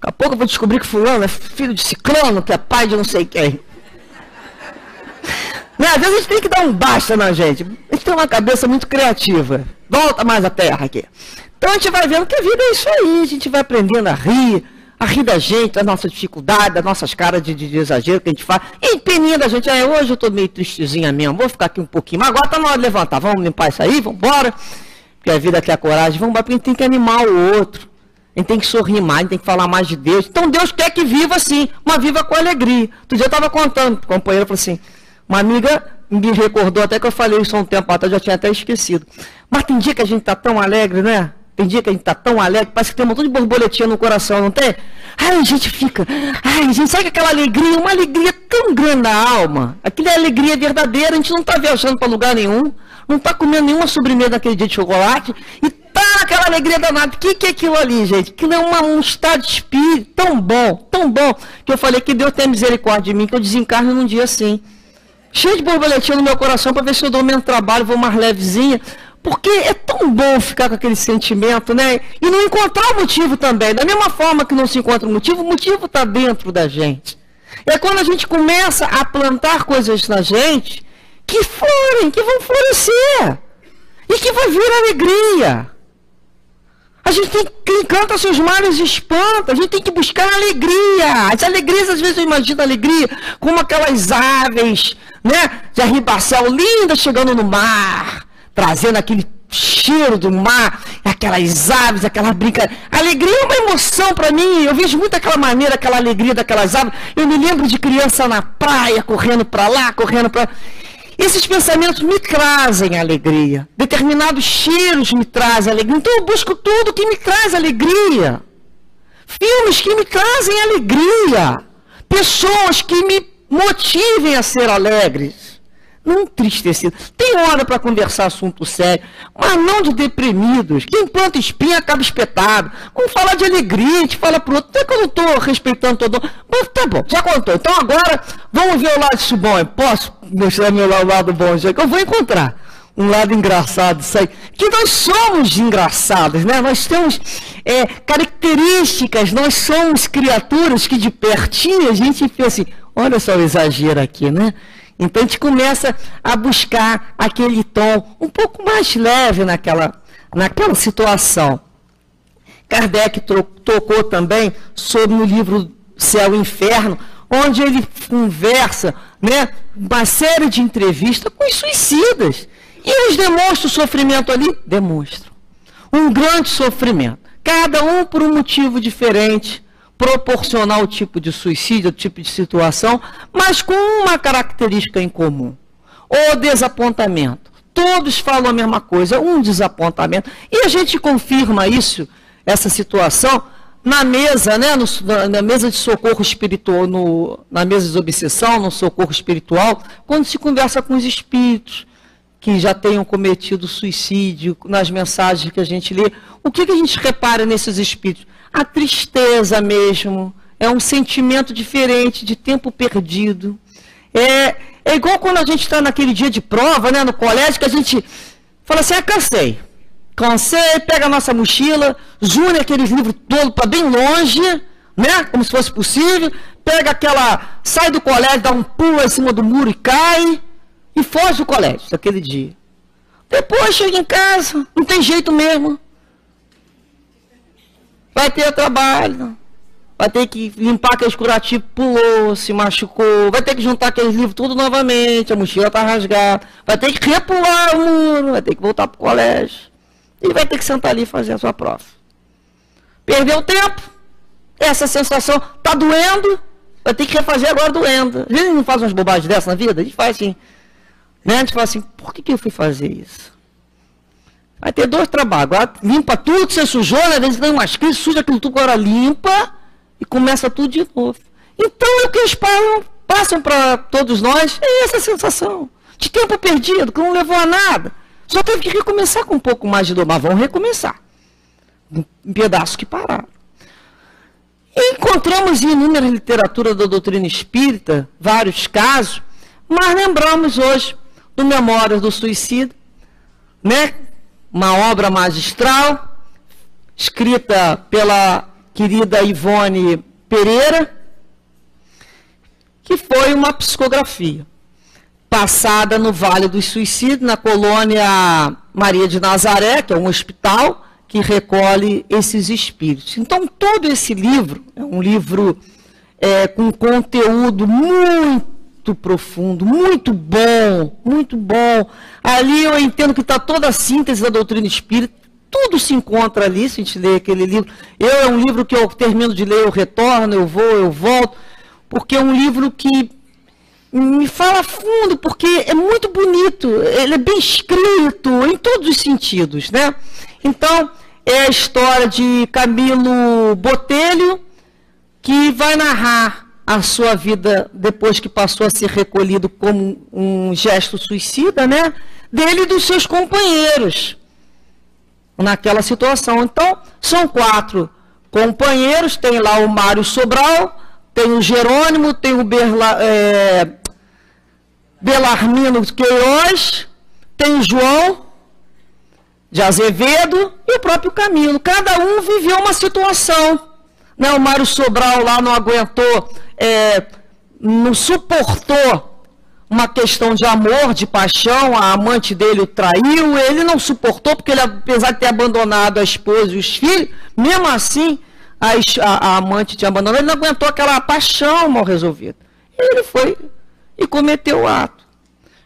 B: a pouco eu vou descobrir que fulano é filho de ciclano, que é pai de não sei quem. Né? Às vezes a gente tem que dar um basta na gente, a gente tem uma cabeça muito criativa, volta mais a terra aqui. Então a gente vai vendo que a vida é isso aí, a gente vai aprendendo a rir da gente, da nossa dificuldade, das nossas caras de exagero que a gente faz. E peninha da gente, hoje eu estou meio tristezinha mesmo, vou ficar aqui um pouquinho, mas agora está na hora de levantar, vamos limpar isso aí, vamos embora, porque a vida quer coragem, vamos embora, porque a gente tem que animar o outro, a gente tem que sorrir mais, a gente tem que falar mais de Deus. Então Deus quer que viva assim, mas viva com alegria. Outro dia eu estava contando, o companheiro falou assim, uma amiga me recordou até que eu falei isso há um tempo atrás, já tinha até esquecido. Mas tem dia que a gente está tão alegre, né? Tem dia que a gente está tão alegre, parece que tem um montão de borboletinha no coração, não tem? A gente fica, a gente sabe aquela alegria, uma alegria tão grande na alma. Aquilo é alegria verdadeira, a gente não está viajando para lugar nenhum, não está comendo nenhuma sobremesa naquele dia de chocolate, e tá aquela alegria danada. O que é aquilo ali, gente? Aquilo é um estado de espírito tão bom, que eu falei que Deus tem misericórdia de mim, que eu desencarno num dia assim. Cheio de borboletinha no meu coração para ver se eu dou menos trabalho, vou mais levezinha. Porque é tão bom ficar com aquele sentimento, né? E não encontrar o motivo também. Da mesma forma que não se encontra o motivo está dentro da gente. É quando a gente começa a plantar coisas na gente que vão florescer. E que vai vir alegria. A gente tem que encanta seus males e espanta. A gente tem que buscar alegria. As alegrias, às vezes eu imagino a alegria como aquelas aves, né? De arribação lindas chegando no mar, trazendo aquele cheiro do mar, aquelas aves, aquela brincadeira. Alegria é uma emoção para mim. Eu vejo muito aquela maneira, aquela alegria daquelas aves. Eu me lembro de criança na praia, correndo para lá, correndo para lá. Esses pensamentos me trazem alegria. Determinados cheiros me trazem alegria. Então eu busco tudo que me traz alegria. Filmes que me trazem alegria. Pessoas que me motivem a ser alegres. Não entristecido. Tem hora para conversar assunto sério, mas não de deprimidos. Quem planta espinha acaba espetado. Vamos falar de alegria, a gente fala para o outro. Até que eu não estou respeitando todo mundo. Mas tá bom, já contou. Então agora, vamos ver o lado bom. Eu posso mostrar meu lado bom, já que eu vou encontrar. um lado engraçado isso aí, que nós somos engraçados, né? Nós temos características, nós somos criaturas que de pertinho a gente pensa assim, olha só o exagero aqui, né? Então a gente começa a buscar aquele tom um pouco mais leve naquela situação. Kardec tocou também sobre o livro Céu e Inferno, onde ele conversa, né, uma série de entrevistas com os suicidas. E eles demonstram o sofrimento ali? Demonstram. Um grande sofrimento. Cada um por um motivo diferente, proporcional ao tipo de suicídio, ao tipo de situação, mas com uma característica em comum. O desapontamento. Todos falam a mesma coisa, um desapontamento. E a gente confirma isso, essa situação, na mesa, né, na mesa de socorro espiritual, na mesa de obsessão, no socorro espiritual, quando se conversa com os espíritos que já tenham cometido suicídio, nas mensagens que a gente lê, o que a gente repara nesses espíritos? A tristeza mesmo, é um sentimento diferente, de tempo perdido. É igual quando a gente está naquele dia de prova, né, no colégio, que a gente fala assim, cansei, pega a nossa mochila, une aqueles livros todos para bem longe, né, como se fosse possível, sai do colégio, dá um pulo em cima do muro e cai, e foge do colégio daquele dia. Depois chega em casa, não tem jeito mesmo. Vai ter trabalho, vai ter que limpar aqueles curativos, pulou, se machucou, vai ter que juntar aqueles livros tudo novamente, a mochila está rasgada, vai ter que repular o muro, vai ter que voltar para o colégio. E vai ter que sentar ali e fazer a sua prova. Perdeu tempo, essa sensação está doendo, vai ter que refazer agora doendo. A gente não faz umas bobagens dessas na vida? A gente faz assim. Né? A gente fala assim, por que eu fui fazer isso? Vai ter 2 trabalhos. Agora limpa tudo, você sujou, né? Às vezes tem umas crises, suja aquilo tudo, agora limpa e começa tudo de novo. Então é o que eles passam para todos nós, é essa sensação de tempo perdido, que não levou a nada. Só teve que recomeçar com um pouco mais de dor, mas vão recomeçar. Um pedaço que pararam. E encontramos em inúmeras literaturas da doutrina espírita, vários casos, mas lembramos hoje do Memórias do Suicida, né? Uma obra magistral, escrita pela querida Ivone Pereira, que foi uma psicografia, passada no Vale dos Suicidas, na colônia Maria de Nazaré, que é um hospital que recolhe esses espíritos. Então, todo esse livro é um livro com conteúdo muito profundo, muito bom, muito bom. Ali eu entendo que está toda a síntese da doutrina espírita, tudo se encontra ali, se a gente lê aquele livro. É um livro que eu termino de ler, eu retorno, eu vou, eu volto, porque é um livro que me fala fundo, porque é muito bonito, ele é bem escrito, em todos os sentidos, né? Então, é a história de Camilo Botelho, que vai narrar a sua vida depois que passou a ser recolhido como um gesto suicida, né? Dele e dos seus companheiros naquela situação. Então, são 4 companheiros, tem lá o Mário Sobral, tem o Jerônimo, tem o Belarmino Queiroz, tem o João de Azevedo e o próprio Camilo. Cada um viveu uma situação. Né? O Mário Sobral lá não aguentou, não suportou uma questão de amor, de paixão, a amante dele o traiu, ele não suportou, porque ele, apesar de ter abandonado a esposa e os filhos, mesmo assim, a amante tinha abandonado, ele não aguentou aquela paixão mal resolvida. Ele foi e cometeu o ato.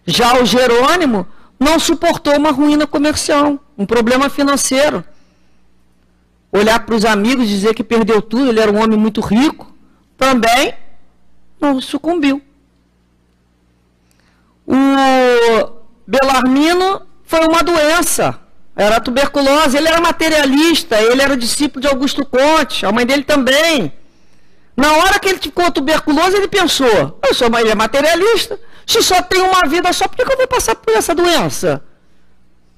B: Já o Jerônimo não suportou uma ruína comercial, um problema financeiro. Olhar para os amigos e dizer que perdeu tudo, ele era um homem muito rico, também não sucumbiu. O Belarmino foi uma doença, era tuberculose, ele era materialista, ele era discípulo de Augusto Conte, a mãe dele também. Na hora que ele ficou tuberculoso, ele pensou, ele é materialista, se só tem uma vida só, por que eu vou passar por essa doença?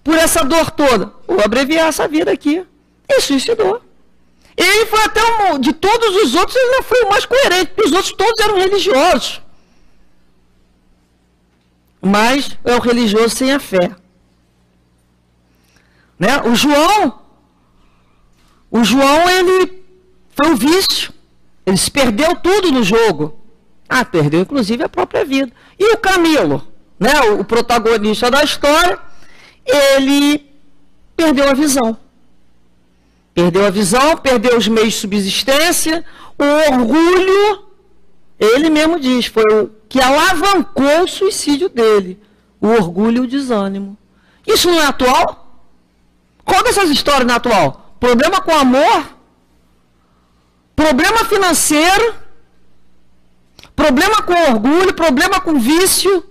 B: Por essa dor toda? Vou abreviar essa vida aqui. E suicidou. Ele foi até de todos os outros, ele não foi o mais coerente, porque os outros todos eram religiosos. Mas é o religioso sem a fé. né? O João, ele foi um vício. Ele se perdeu tudo no jogo. Perdeu inclusive a própria vida. E o Camilo, né? O protagonista da história, ele perdeu a visão. Perdeu os meios de subsistência, o orgulho, ele mesmo diz, foi o que alavancou o suicídio dele. O orgulho e o desânimo. Isso não é atual? Qual dessas histórias não é atual? Problema com amor, problema financeiro, problema com orgulho, problema com vício.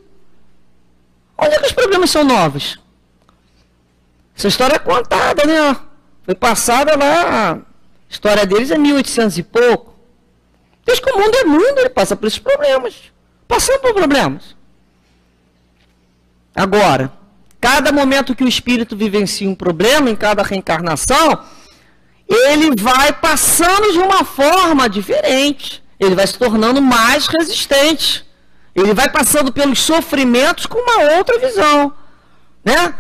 B: Onde é que os problemas são novos? Essa história é contada, né? Foi passada lá, a história deles é 1800 e pouco. Desde que o mundo é mundo, ele passa por esses problemas. Passando por problemas. Agora, cada momento que o espírito vivencia um problema, em cada reencarnação, ele vai passando de uma forma diferente. Ele vai se tornando mais resistente. Ele vai passando pelos sofrimentos com uma outra visão. Né?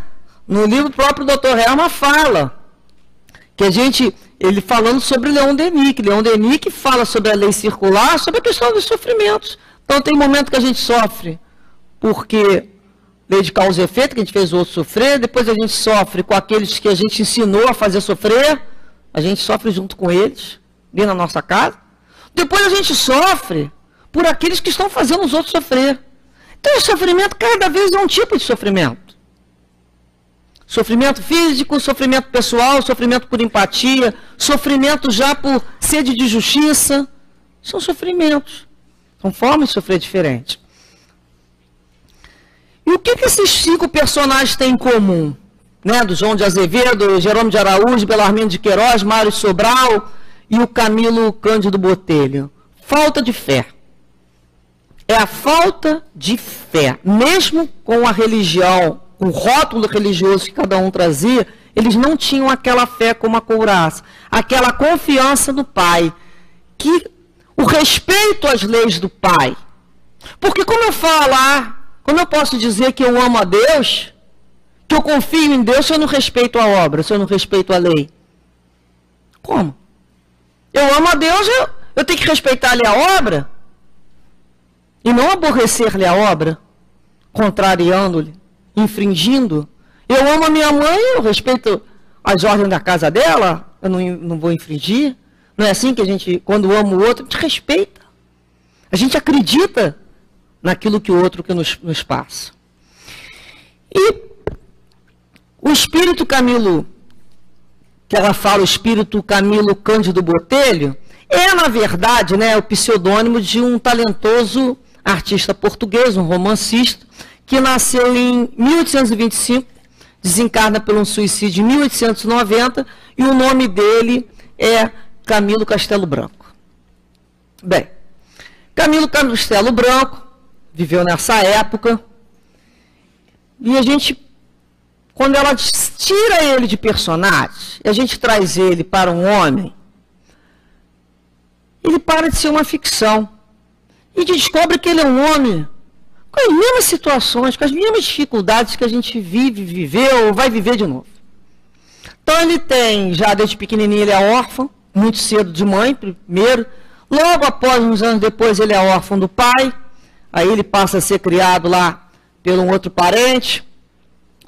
B: No livro próprio do Dr. Herman fala que ele falando sobre Leon Denis, que Leon Denis que fala sobre a lei circular, sobre a questão dos sofrimentos. Então tem momento que a gente sofre porque lei de causa e efeito, que a gente fez o outro sofrer, depois a gente sofre com aqueles que a gente ensinou a fazer sofrer, a gente sofre junto com eles, dentro da nossa casa. Depois a gente sofre por aqueles que estão fazendo os outros sofrer. Então o sofrimento cada vez é um tipo de sofrimento. Sofrimento físico, sofrimento pessoal, sofrimento por empatia, sofrimento já por sede de justiça. São sofrimentos. São formas de sofrer diferentes. E o que esses 5 personagens têm em comum? Né? Do João de Azevedo, Jerônimo de Araújo, Belarmino de Queiroz, Mário Sobral e o Camilo Cândido Botelho. Falta de fé. É a falta de fé. Mesmo com a religião, o rótulo religioso que cada um trazia, eles não tinham aquela fé como a couraça, aquela confiança no Pai, que o respeito às leis do Pai. Porque como eu posso dizer que eu amo a Deus, que eu confio em Deus, se eu não respeito a obra, se eu não respeito a lei? Como? Eu amo a Deus, eu tenho que respeitar-lhe a obra? E não aborrecer-lhe a obra, contrariando-lhe, infringindo. Eu amo a minha mãe, eu respeito as ordens da casa dela, eu não vou infringir. Não é assim que a gente, quando ama o outro, a gente respeita. A gente acredita naquilo que o outro que nos passa. E o espírito Camilo, que ela fala, o espírito Camilo Cândido Botelho, é, na verdade, né, o pseudônimo de um talentoso artista português, um romancista, que nasceu em 1825, desencarna por um suicídio em 1890, e o nome dele é Camilo Castelo Branco. Bem, Camilo Castelo Branco viveu nessa época, e a gente, quando ela tira ele de personagem, e a gente traz ele para um homem, ele para de ser uma ficção, e descobre que ele é um homem com as mesmas situações, com as mesmas dificuldades que a gente viveu ou vai viver de novo. Então ele tem, já desde pequenininho ele é órfão, muito cedo de mãe primeiro, logo após, uns anos depois, ele é órfão do pai, aí ele passa a ser criado lá por um outro parente,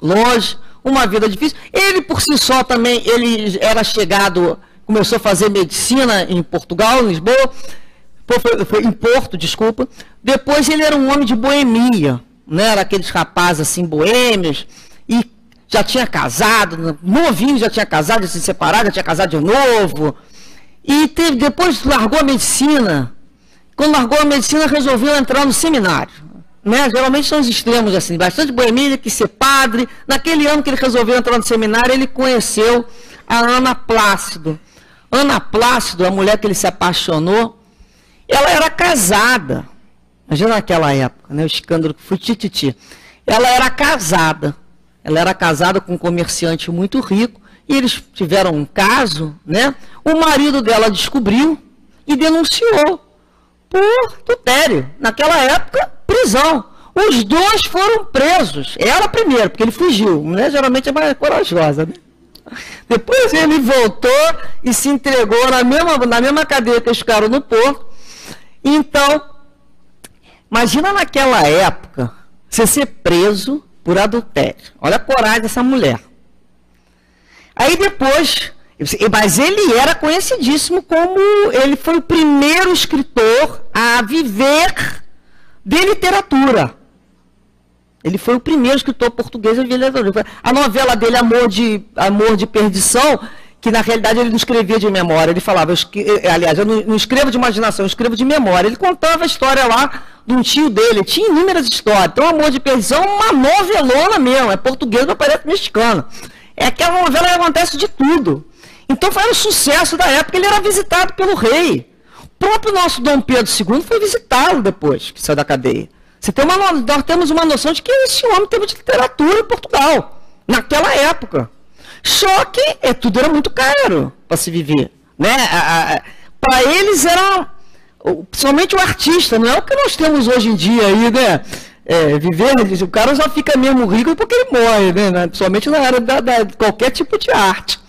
B: longe, uma vida difícil. Ele por si só também, ele era chegado, começou a fazer medicina em Portugal, em Lisboa, foi em Porto, desculpa. Depois ele era um homem de boemia, né? Era aqueles rapazes assim, boêmios, e já tinha casado, novinho já tinha casado, já se separado, já tinha casado de novo. E depois largou a medicina. Quando largou a medicina, resolveu entrar no seminário. Né? Geralmente são os extremos, assim, bastante boemia, que ser padre. Naquele ano que ele resolveu entrar no seminário, ele conheceu a Ana Plácido. Ana Plácido, a mulher que ele se apaixonou, ela era casada. Imagina naquela época, né? O escândalo que foi tititi. Ela era casada com um comerciante muito rico, e eles tiveram um caso, né? O marido dela descobriu e denunciou por adultério. Naquela época, prisão. Os dois foram presos. Ela primeiro, porque ele fugiu. A mulher geralmente é mais corajosa, né? Depois ele voltou e se entregou na mesma cadeia que eles ficaram no Porto. Então, imagina naquela época, você ser preso por adultério. Olha a coragem dessa mulher. Aí depois, mas ele era conhecidíssimo como ele foi o primeiro escritor a viver de literatura. Ele foi o primeiro escritor português a viver de literatura. A novela dele, Amor de Perdição, que na realidade ele não escrevia de memória, ele falava, aliás, eu não escrevo de imaginação, eu escrevo de memória. Ele contava a história lá de um tio dele, tinha inúmeras histórias. Então, Amor de Perdição é uma novelona mesmo, é português, mas parece mexicano. É aquela novela que acontece de tudo. Então, foi um sucesso da época, ele era visitado pelo rei. O próprio nosso Dom Pedro II foi visitá-lo depois que saiu da cadeia. Nós temos uma noção de que esse homem teve de literatura em Portugal, naquela época. Só que tudo era muito caro para se viver. Né? Para eles era, principalmente o artista, não é o que nós temos hoje em dia aí, né? Viver, o cara já fica mesmo rico porque ele morre, né? Principalmente na área de qualquer tipo de arte.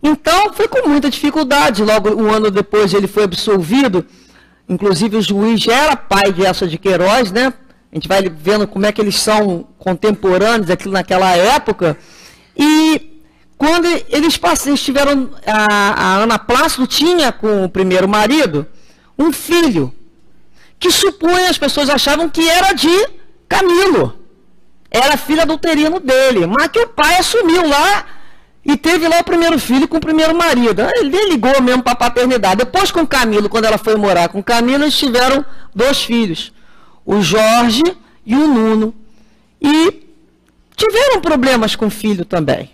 B: Então, foi com muita dificuldade. Logo, um ano depois, ele foi absolvido. Inclusive, o juiz já era pai de Eça de Queiroz, né? A gente vai vendo como é que eles são contemporâneos aqui naquela época. E quando eles tiveram, a Ana Plácido tinha com o primeiro marido um filho, que supunha, as pessoas achavam que era de Camilo. Era filho adulterino dele, mas que o pai assumiu lá e teve lá o primeiro filho com o primeiro marido. Ele nem ligou mesmo para a paternidade. Depois com Camilo, quando ela foi morar com Camilo, eles tiveram 2 filhos. O Jorge e o Nuno. E tiveram problemas com o filho também.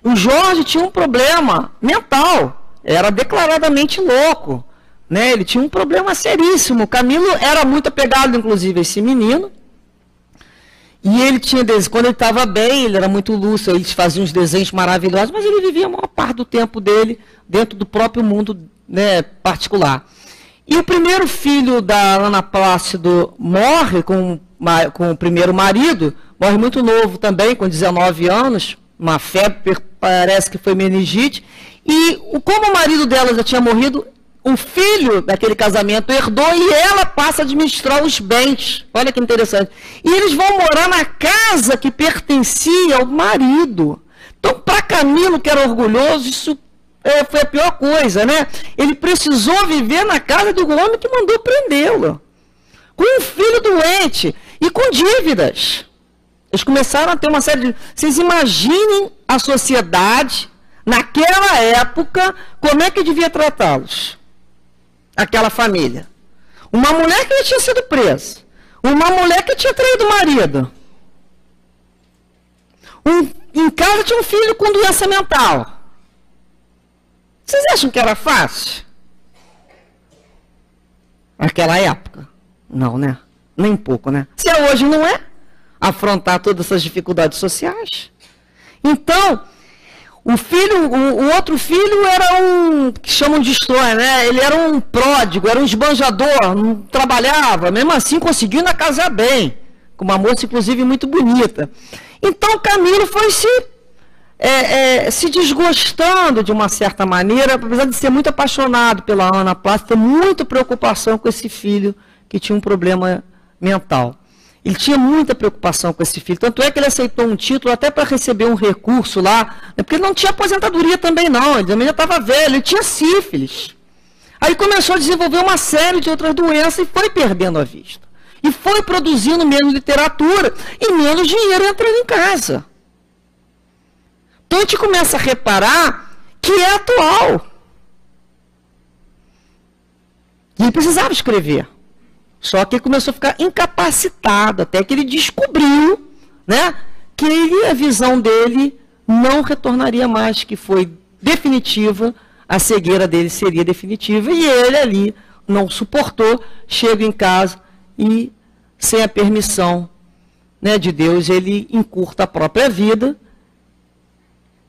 B: O Jorge tinha um problema mental, era declaradamente louco. Né? Ele tinha um problema seríssimo. O Camilo era muito apegado, inclusive, a esse menino. E ele tinha, quando ele estava bem, ele era muito lúcido, eles faziam uns desenhos maravilhosos, mas ele vivia a maior parte do tempo dele dentro do próprio mundo, né, particular. E o primeiro filho da Ana Plácido morre com o primeiro marido, morre muito novo também, com 19 anos, uma febre, parece que foi meningite, e como o marido dela já tinha morrido, o filho daquele casamento herdou e ela passa a administrar os bens. Olha que interessante. E eles vão morar na casa que pertencia ao marido. Então, para Camilo, que era orgulhoso, isso foi a pior coisa, né? Ele precisou viver na casa do homem que mandou prendê-lo. Com um filho doente e com dívidas. Eles começaram a ter uma série de... Vocês imaginem a sociedade, naquela época, como é que devia tratá-los? Aquela família. Uma mulher que tinha sido presa. Uma mulher que tinha traído o marido. Em casa tinha um filho com doença mental. Vocês acham que era fácil? Naquela época? Não, né? Nem pouco, né? Se hoje não é, afrontar todas essas dificuldades sociais. Então, o outro filho era que chamam de história, né? Ele era um pródigo, era um esbanjador, não trabalhava, mesmo assim conseguiu casar bem, com uma moça, inclusive, muito bonita. Então, Camilo foi se desgostando de uma certa maneira, apesar de ser muito apaixonado pela Ana Plácido, ter muita preocupação com esse filho que tinha um problema mental. Ele tinha muita preocupação com esse filho, tanto é que ele aceitou um título até para receber um recurso lá, porque ele não tinha aposentadoria também não, ele também já estava velho, ele tinha sífilis. Aí começou a desenvolver uma série de outras doenças e foi perdendo a vista. E foi produzindo menos literatura e menos dinheiro entrando em casa. Então a gente começa a reparar que é atual. E ele precisava escrever. Só que ele começou a ficar incapacitado, até que ele descobriu, né, que a visão dele não retornaria mais, que foi definitiva, a cegueira dele seria definitiva, e ele ali não suportou, chega em casa e, sem a permissão, né, de Deus, ele encurta a própria vida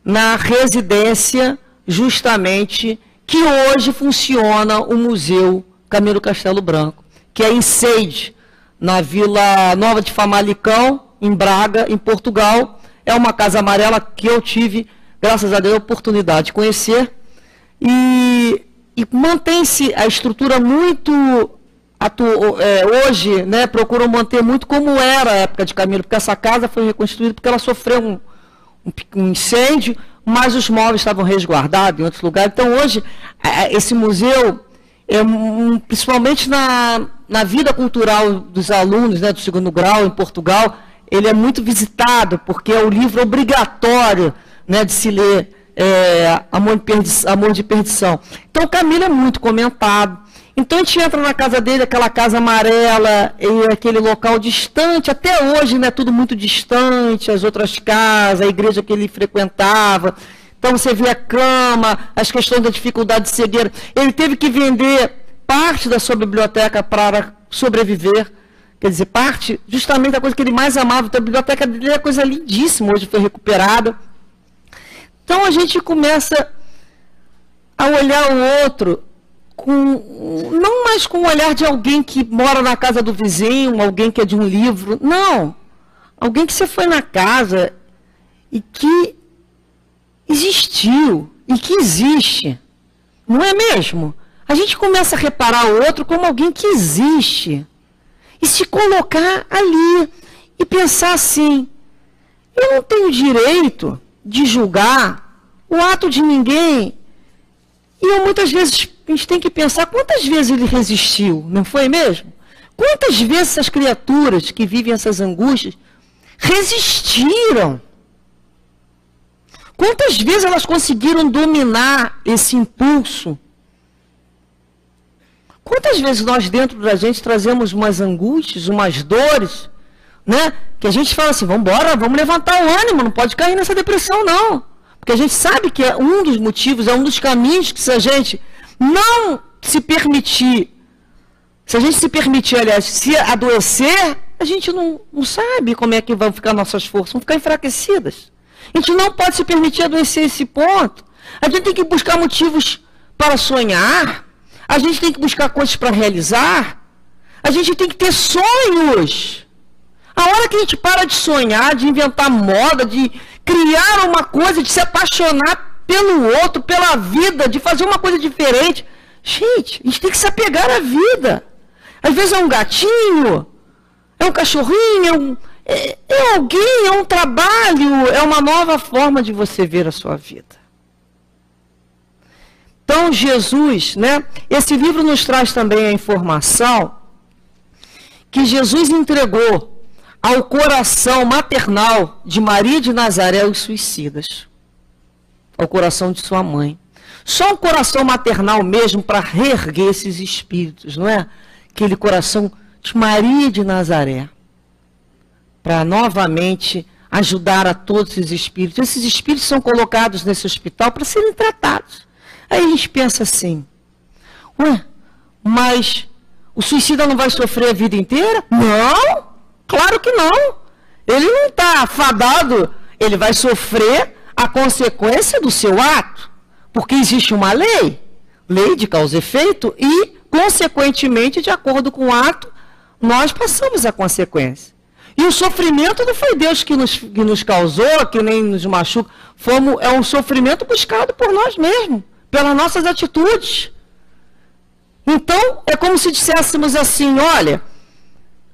B: na residência, justamente, que hoje funciona o Museu Camilo Castelo Branco, que é em Sede, na Vila Nova de Famalicão, em Braga, em Portugal. É uma casa amarela que eu tive graças a Deus, a oportunidade de conhecer. E mantém-se a estrutura muito... hoje, né, procuram manter muito como era a época de Camilo, porque essa casa foi reconstruída porque ela sofreu um incêndio, mas os móveis estavam resguardados em outros lugares. Então, hoje, esse museu, principalmente na vida cultural dos alunos, né, do segundo grau em Portugal, ele é muito visitado, porque é o livro obrigatório, né, de se ler, Amor de Perdição. Então, o Camilo é muito comentado. Então, a gente entra na casa dele, aquela casa amarela, em aquele local distante, até hoje, né, tudo muito distante, as outras casas, a igreja que ele frequentava. Então, você vê a cama, as questões da dificuldade de cegueira. Ele teve que vender parte da sua biblioteca para sobreviver. Quer dizer, parte justamente da coisa que ele mais amava. Então, a biblioteca dele é coisa lindíssima, hoje foi recuperada. Então, a gente começa a olhar o outro, não mais com o olhar de alguém que mora na casa do vizinho, alguém que é de um livro. Não. Alguém que você foi na casa e que existiu e que existe. Não é mesmo? A gente começa a reparar o outro como alguém que existe. E se colocar ali e pensar assim: eu não tenho direito de julgar o ato de ninguém. E muitas vezes a gente tem que pensar quantas vezes ele resistiu, não foi mesmo? Quantas vezes essas criaturas que vivem essas angústias resistiram? Quantas vezes elas conseguiram dominar esse impulso? Quantas vezes nós dentro da gente trazemos umas angústias, umas dores, né? Que a gente fala assim: vamos embora, vamos levantar o ânimo, não pode cair nessa depressão não. Porque a gente sabe que é um dos motivos, é um dos caminhos que, se a gente não se permitir, aliás, se adoecer, a gente não sabe como é que vão ficar nossas forças, vão ficar enfraquecidas. A gente não pode se permitir adoecer esse ponto. A gente tem que buscar motivos para sonhar, a gente tem que buscar coisas para realizar, a gente tem que ter sonhos. A hora que a gente para de sonhar, de inventar moda, de criar uma coisa, de se apaixonar pelo outro, pela vida, de fazer uma coisa diferente, gente, a gente tem que se apegar à vida. Às vezes é um gatinho, é um cachorrinho, é alguém, é um trabalho, é uma nova forma de você ver a sua vida. Então, Jesus, né, esse livro nos traz também a informação que Jesus entregou ao coração maternal de Maria de Nazaré os suicidas, ao coração de sua mãe. Só um coração maternal mesmo para reerguer esses espíritos, não é? Aquele coração de Maria de Nazaré, para novamente ajudar a todos esses espíritos. Esses espíritos são colocados nesse hospital para serem tratados. Aí a gente pensa assim: ué, mas o suicida não vai sofrer a vida inteira? Não! Claro que não. Ele não está afadado, ele vai sofrer a consequência do seu ato. Porque existe uma lei de causa e efeito, e, consequentemente, de acordo com o ato, nós passamos a consequência. E o sofrimento não foi Deus que nos causou, que nem nos machuca, é um sofrimento buscado por nós mesmos, pelas nossas atitudes. Então, é como se disséssemos assim: olha,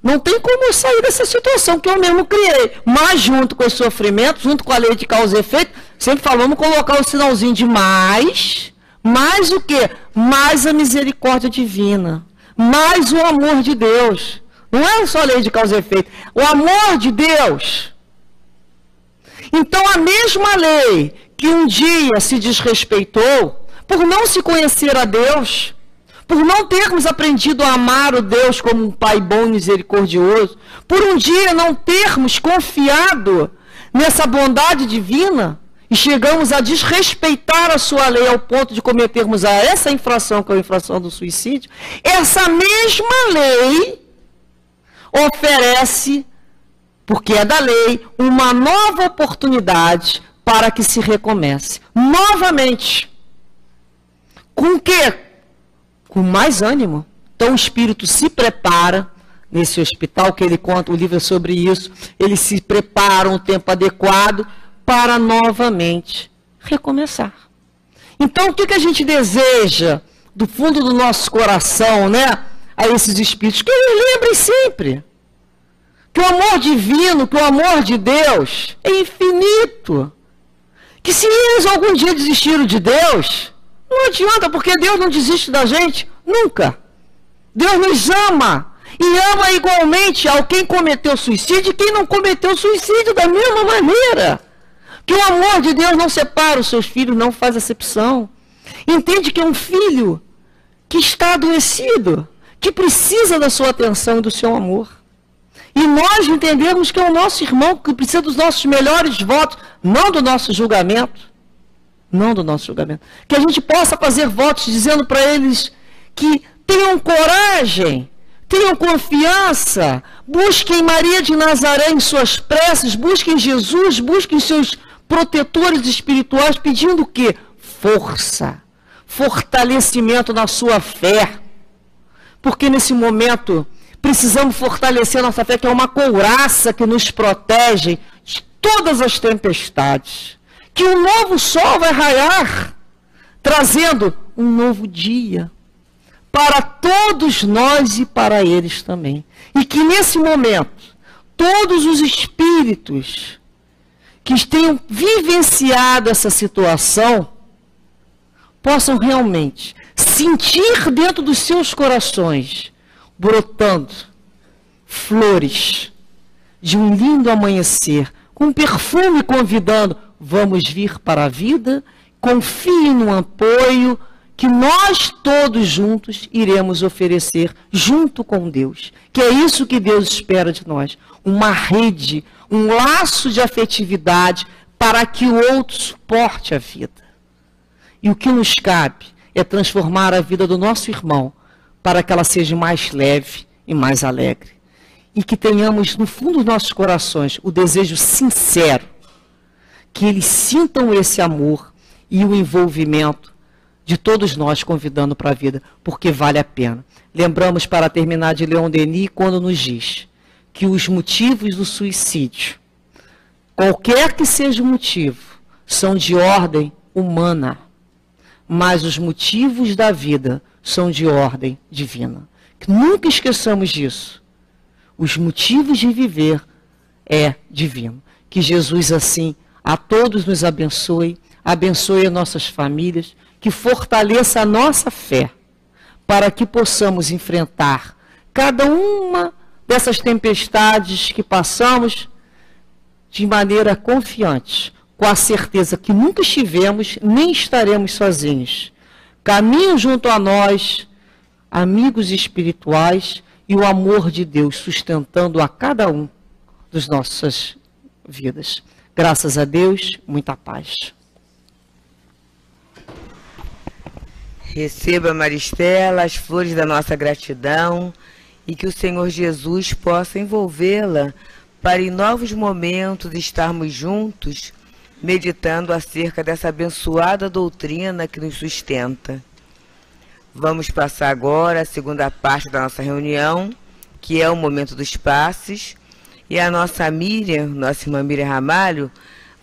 B: não tem como eu sair dessa situação que eu mesmo criei. Mas junto com esse sofrimento, junto com a lei de causa e efeito, sempre falamos colocar o sinalzinho de mais o quê? Mais a misericórdia divina, mais o amor de Deus. Não é só a lei de causa e efeito, o amor de Deus. Então, a mesma lei que um dia se desrespeitou, por não se conhecer a Deus, por não termos aprendido a amar o Deus como um Pai bom e misericordioso, por um dia não termos confiado nessa bondade divina, e chegamos a desrespeitar a sua lei ao ponto de cometermos essa infração, que é a infração do suicídio, essa mesma lei oferece, porque é da lei, uma nova oportunidade para que se recomece. Novamente. Com o quê? Com mais ânimo. Então o espírito se prepara nesse hospital, que ele conta, o livro é sobre isso, ele se prepara um tempo adequado para novamente recomeçar. Então, o que a gente deseja do fundo do nosso coração, né, a esses espíritos? Que eles lembrem sempre que o amor divino, que o amor de Deus é infinito. Que se eles algum dia desistiram de Deus, não adianta, porque Deus não desiste da gente, nunca. Deus nos ama, e ama igualmente ao quem cometeu suicídio e quem não cometeu suicídio da mesma maneira. Que o amor de Deus não separa os seus filhos, não faz acepção. Entende que é um filho que está adoecido, que precisa da sua atenção e do seu amor. E nós entendemos que é o nosso irmão que precisa dos nossos melhores votos, não do nosso julgamento. Não do nosso julgamento. Que a gente possa fazer votos dizendo para eles que tenham coragem, tenham confiança, busquem Maria de Nazaré em suas preces, busquem Jesus, busquem seus protetores espirituais, pedindo o quê? Força, fortalecimento na sua fé. Porque nesse momento precisamos fortalecer a nossa fé, que é uma couraça que nos protege de todas as tempestades. Que um novo sol vai raiar, trazendo um novo dia para todos nós e para eles também. E que nesse momento, todos os espíritos que tenham vivenciado essa situação possam realmente sentir dentro dos seus corações brotando flores de um lindo amanhecer, com perfume convidando, vamos vir para a vida, confie no apoio que nós todos juntos iremos oferecer junto com Deus. Que é isso que Deus espera de nós, uma rede, um laço de afetividade para que o outro suporte a vida. E o que nos cabe é transformar a vida do nosso irmão para que ela seja mais leve e mais alegre. E que tenhamos no fundo dos nossos corações o desejo sincero que eles sintam esse amor e o envolvimento de todos nós convidando para a vida, porque vale a pena. Lembramos, para terminar, de Leon Denis, quando nos diz que os motivos do suicídio, qualquer que seja o motivo, são de ordem humana, mas os motivos da vida são de ordem divina. Que nunca esqueçamos disso. Os motivos de viver é divino. Que Jesus, assim, a todos nos abençoe, abençoe as nossas famílias, que fortaleça a nossa fé, para que possamos enfrentar cada uma dessas tempestades que passamos de maneira confiante, com a certeza que nunca estivemos nem estaremos sozinhos. Caminham junto a nós amigos espirituais e o amor de Deus sustentando a cada um das nossas vidas. Graças a Deus, muita paz.
A: Receba, Maristela, as flores da nossa gratidão e que o Senhor Jesus possa envolvê-la para em novos momentos estarmos juntos meditando acerca dessa abençoada doutrina que nos sustenta. Vamos passar agora a segunda parte da nossa reunião, que é o momento dos passes, e a nossa Miriam, nossa irmã Miriam Ramalho,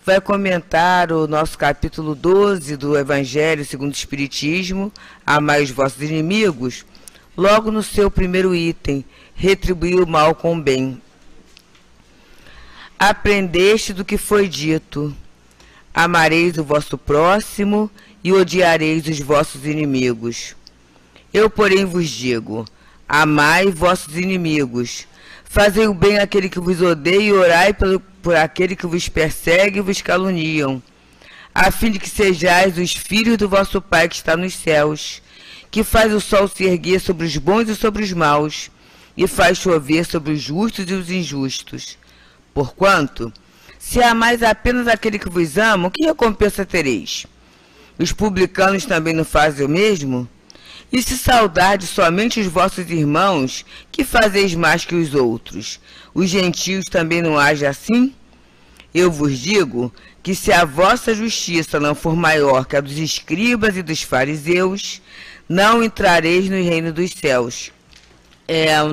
A: vai comentar o nosso capítulo 12 do Evangelho segundo o Espiritismo, Amai os vossos inimigos, logo no seu primeiro item, retribuir o mal com o bem. Aprendeste do que foi dito, amareis o vosso próximo e odiareis os vossos inimigos. Eu, porém, vos digo, amai vossos inimigos, fazei o bem àquele que vos odeia e orai por aquele que vos persegue e vos caluniam, a fim de que sejais os filhos do vosso Pai que está nos céus, que faz o sol se erguer sobre os bons e sobre os maus, e faz chover sobre os justos e os injustos. Porquanto, se amais apenas aquele que vos ama, que recompensa tereis? Os publicanos também não fazem o mesmo? E se saudardes somente os vossos irmãos, que fazeis mais que os outros? Os gentios também não agem assim? Eu vos digo que se a vossa justiça não for maior que a dos escribas e dos fariseus, não entrareis no reino dos céus. É a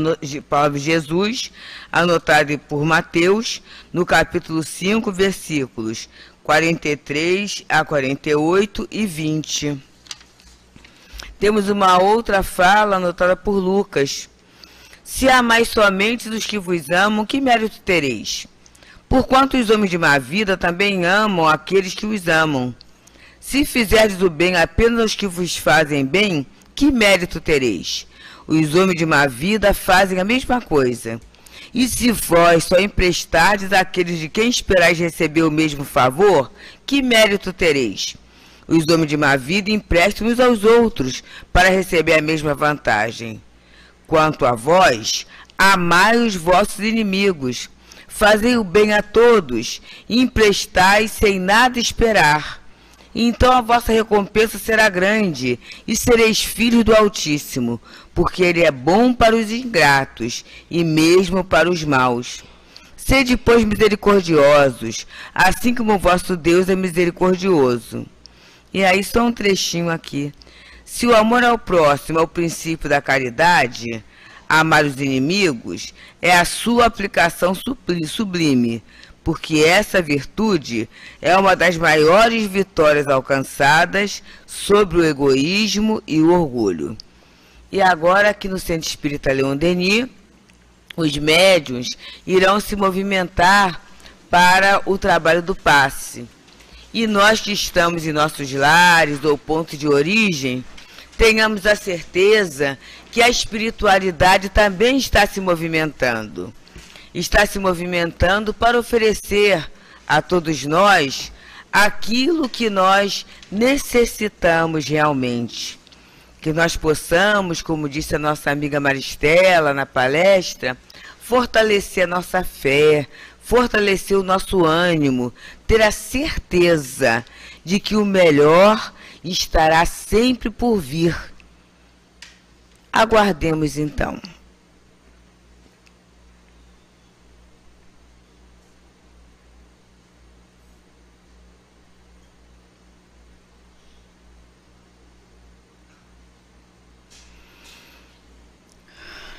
A: palavra de Jesus, anotada por Mateus, no capítulo 5, versículos 43 a 48 e 20. Temos uma outra fala anotada por Lucas. Se amais somente os que vos amam, que mérito tereis? Porquanto os homens de má vida também amam aqueles que os amam. Se fizerdes o bem apenas aos que vos fazem bem, que mérito tereis? Os homens de má vida fazem a mesma coisa. E se vós só emprestardes àqueles de quem esperais receber o mesmo favor, que mérito tereis? Os homens de má vida emprestam uns aos outros para receber a mesma vantagem. Quanto a vós, amai os vossos inimigos, fazei o bem a todos, e emprestai sem nada esperar. Então a vossa recompensa será grande, e sereis filhos do Altíssimo, porque Ele é bom para os ingratos, e mesmo para os maus. Sede, pois, misericordiosos, assim como o vosso Deus é misericordioso. E aí só um trechinho aqui. Se o amor ao próximo é o princípio da caridade, amar os inimigos é a sua aplicação sublime, porque essa virtude é uma das maiores vitórias alcançadas sobre o egoísmo e o orgulho. E agora, aqui no Centro Espírita Leon Denis, os médiuns irão se movimentar para o trabalho do passe. E nós que estamos em nossos lares ou pontos de origem, tenhamos a certeza que a espiritualidade também está se movimentando. Está se movimentando para oferecer a todos nós aquilo que nós necessitamos realmente. Que nós possamos, como disse a nossa amiga Maristela na palestra, fortalecer a nossa fé, fortalecer o nosso ânimo, ter a certeza de que o melhor estará sempre por vir. Aguardemos então.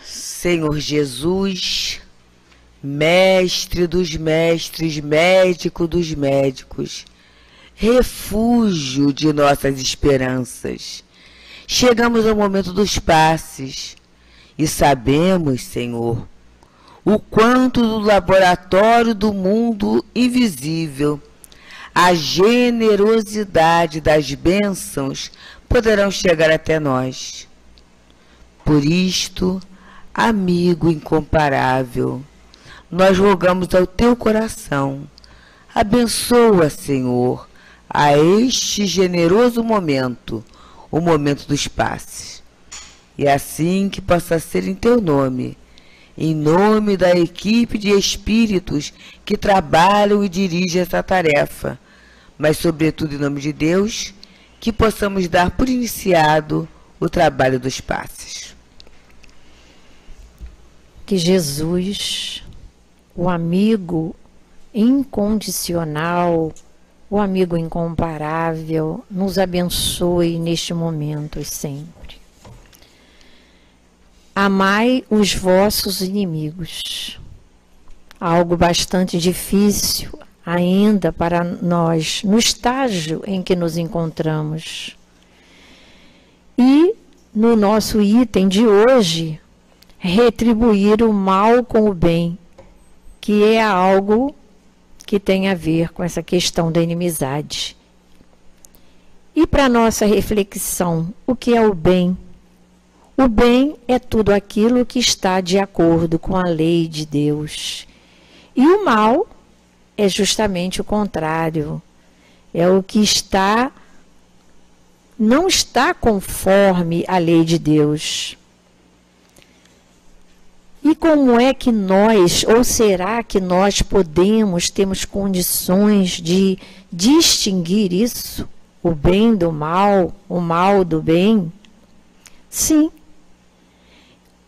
A: Senhor Jesus, Mestre dos mestres, médico dos médicos, refúgio de nossas esperanças, chegamos ao momento dos passes e sabemos, Senhor, o quanto do laboratório do mundo invisível, a generosidade das bênçãos poderão chegar até nós. Por isto, amigo incomparável, nós rogamos ao teu coração, abençoa, Senhor, a este generoso momento, o momento dos passes. E assim que possa ser em teu nome, em nome da equipe de espíritos que trabalham e dirigem essa tarefa, mas sobretudo em nome de Deus, que possamos dar por iniciado o trabalho dos passes.
C: Que Jesus, o amigo incondicional, o amigo incomparável, nos abençoe neste momento e sempre. Amai os vossos inimigos. Algo bastante difícil ainda para nós, no estágio em que nos encontramos. E no nosso item de hoje, retribuir o mal com o bem, que é algo que tem a ver com essa questão da inimizade. E para nossa reflexão, o que é o bem? O bem é tudo aquilo que está de acordo com a lei de Deus. E o mal é justamente o contrário. É o que não está conforme a lei de Deus. E como é que nós, ou será que nós temos condições de distinguir isso? O bem do mal, o mal do bem? Sim.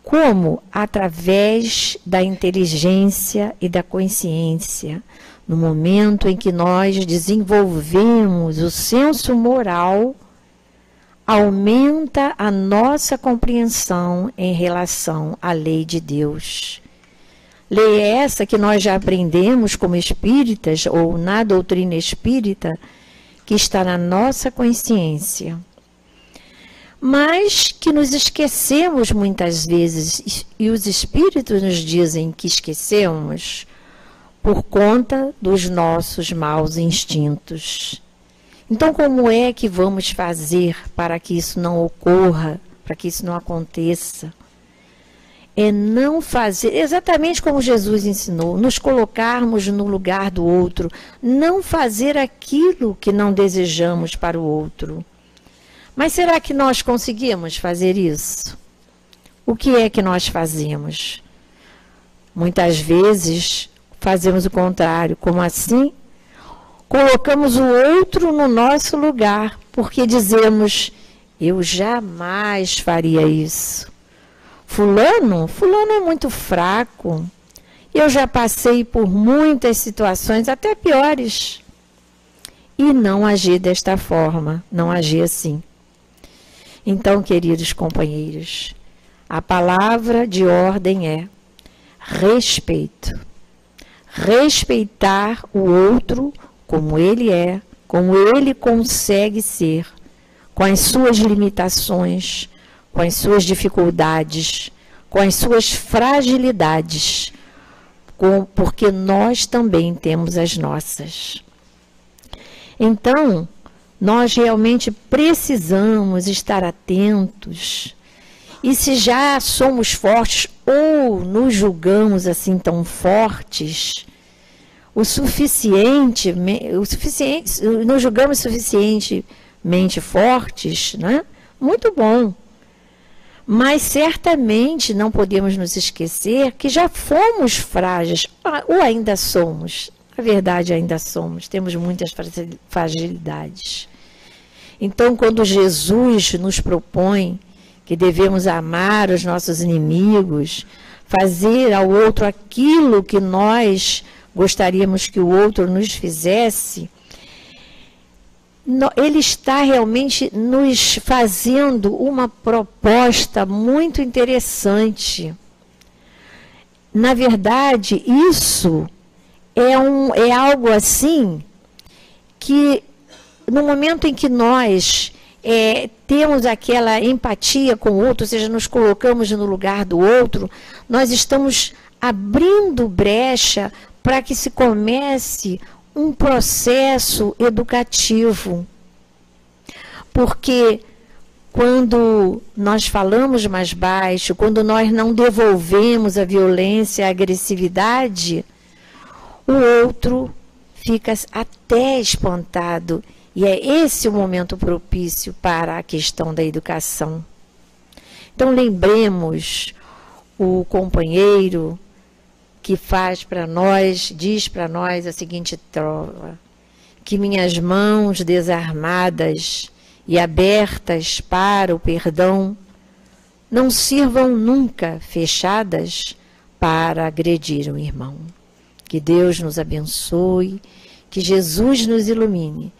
C: Como? Através da inteligência e da consciência. No momento em que nós desenvolvemos o senso moral, aumenta a nossa compreensão em relação à lei de Deus. Lei essa que nós já aprendemos como espíritas, ou na doutrina espírita, que está na nossa consciência, mas que nos esquecemos muitas vezes, e os espíritos nos dizem que esquecemos por conta dos nossos maus instintos. Então, como é que vamos fazer para que isso não ocorra, para que isso não aconteça? É não fazer, exatamente como Jesus ensinou, nos colocarmos no lugar do outro, não fazer aquilo que não desejamos para o outro. Mas será que nós conseguimos fazer isso? O que é que nós fazemos? Muitas vezes fazemos o contrário. Como assim? Colocamos o outro no nosso lugar, porque dizemos, eu jamais faria isso. Fulano é muito fraco. Eu já passei por muitas situações, até piores. E não agir desta forma, não agir assim. Então, queridos companheiros, a palavra de ordem é respeito. Respeitar o outro como ele é, como ele consegue ser, com as suas limitações, com as suas dificuldades, com as suas fragilidades, porque nós também temos as nossas. Então, nós realmente precisamos estar atentos, e se já somos fortes ou nos julgamos assim tão fortes, nos julgamos suficientemente fortes, né? Muito bom. Mas certamente não podemos nos esquecer que já fomos frágeis, ou ainda somos. Na verdade, ainda somos, temos muitas fragilidades. Então, quando Jesus nos propõe que devemos amar os nossos inimigos, fazer ao outro aquilo que nós gostaríamos que o outro nos fizesse, ele está realmente nos fazendo uma proposta muito interessante. Na verdade, isso é algo assim que, no momento em que nós temos aquela empatia com o outro, ou seja, nos colocamos no lugar do outro, nós estamos abrindo brecha para que se comece um processo educativo. Porque quando nós falamos mais baixo, quando nós não devolvemos a violência, a agressividade, o outro fica até espantado. E é esse o momento propício para a questão da educação. Então, lembremos o companheiro que faz para nós, diz para nós a seguinte trova: que minhas mãos desarmadas e abertas para o perdão não sirvam nunca fechadas para agredir um irmão. Que Deus nos abençoe, que Jesus nos ilumine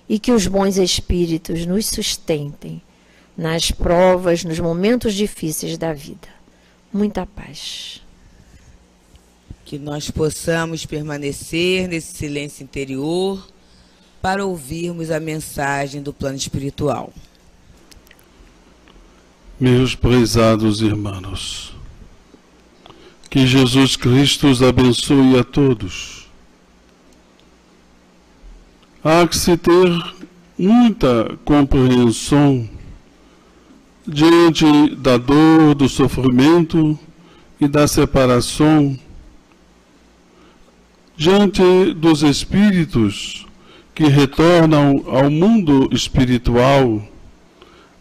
C: e que os bons espíritos nos sustentem nas provas, nos momentos difíceis da vida. Muita paz.
A: Que nós possamos permanecer nesse silêncio interior para ouvirmos a mensagem do plano espiritual.
D: Meus prezados irmãos, que Jesus Cristo os abençoe a todos. Há que se ter muita compreensão diante da dor, do sofrimento e da separação, diante dos espíritos que retornam ao mundo espiritual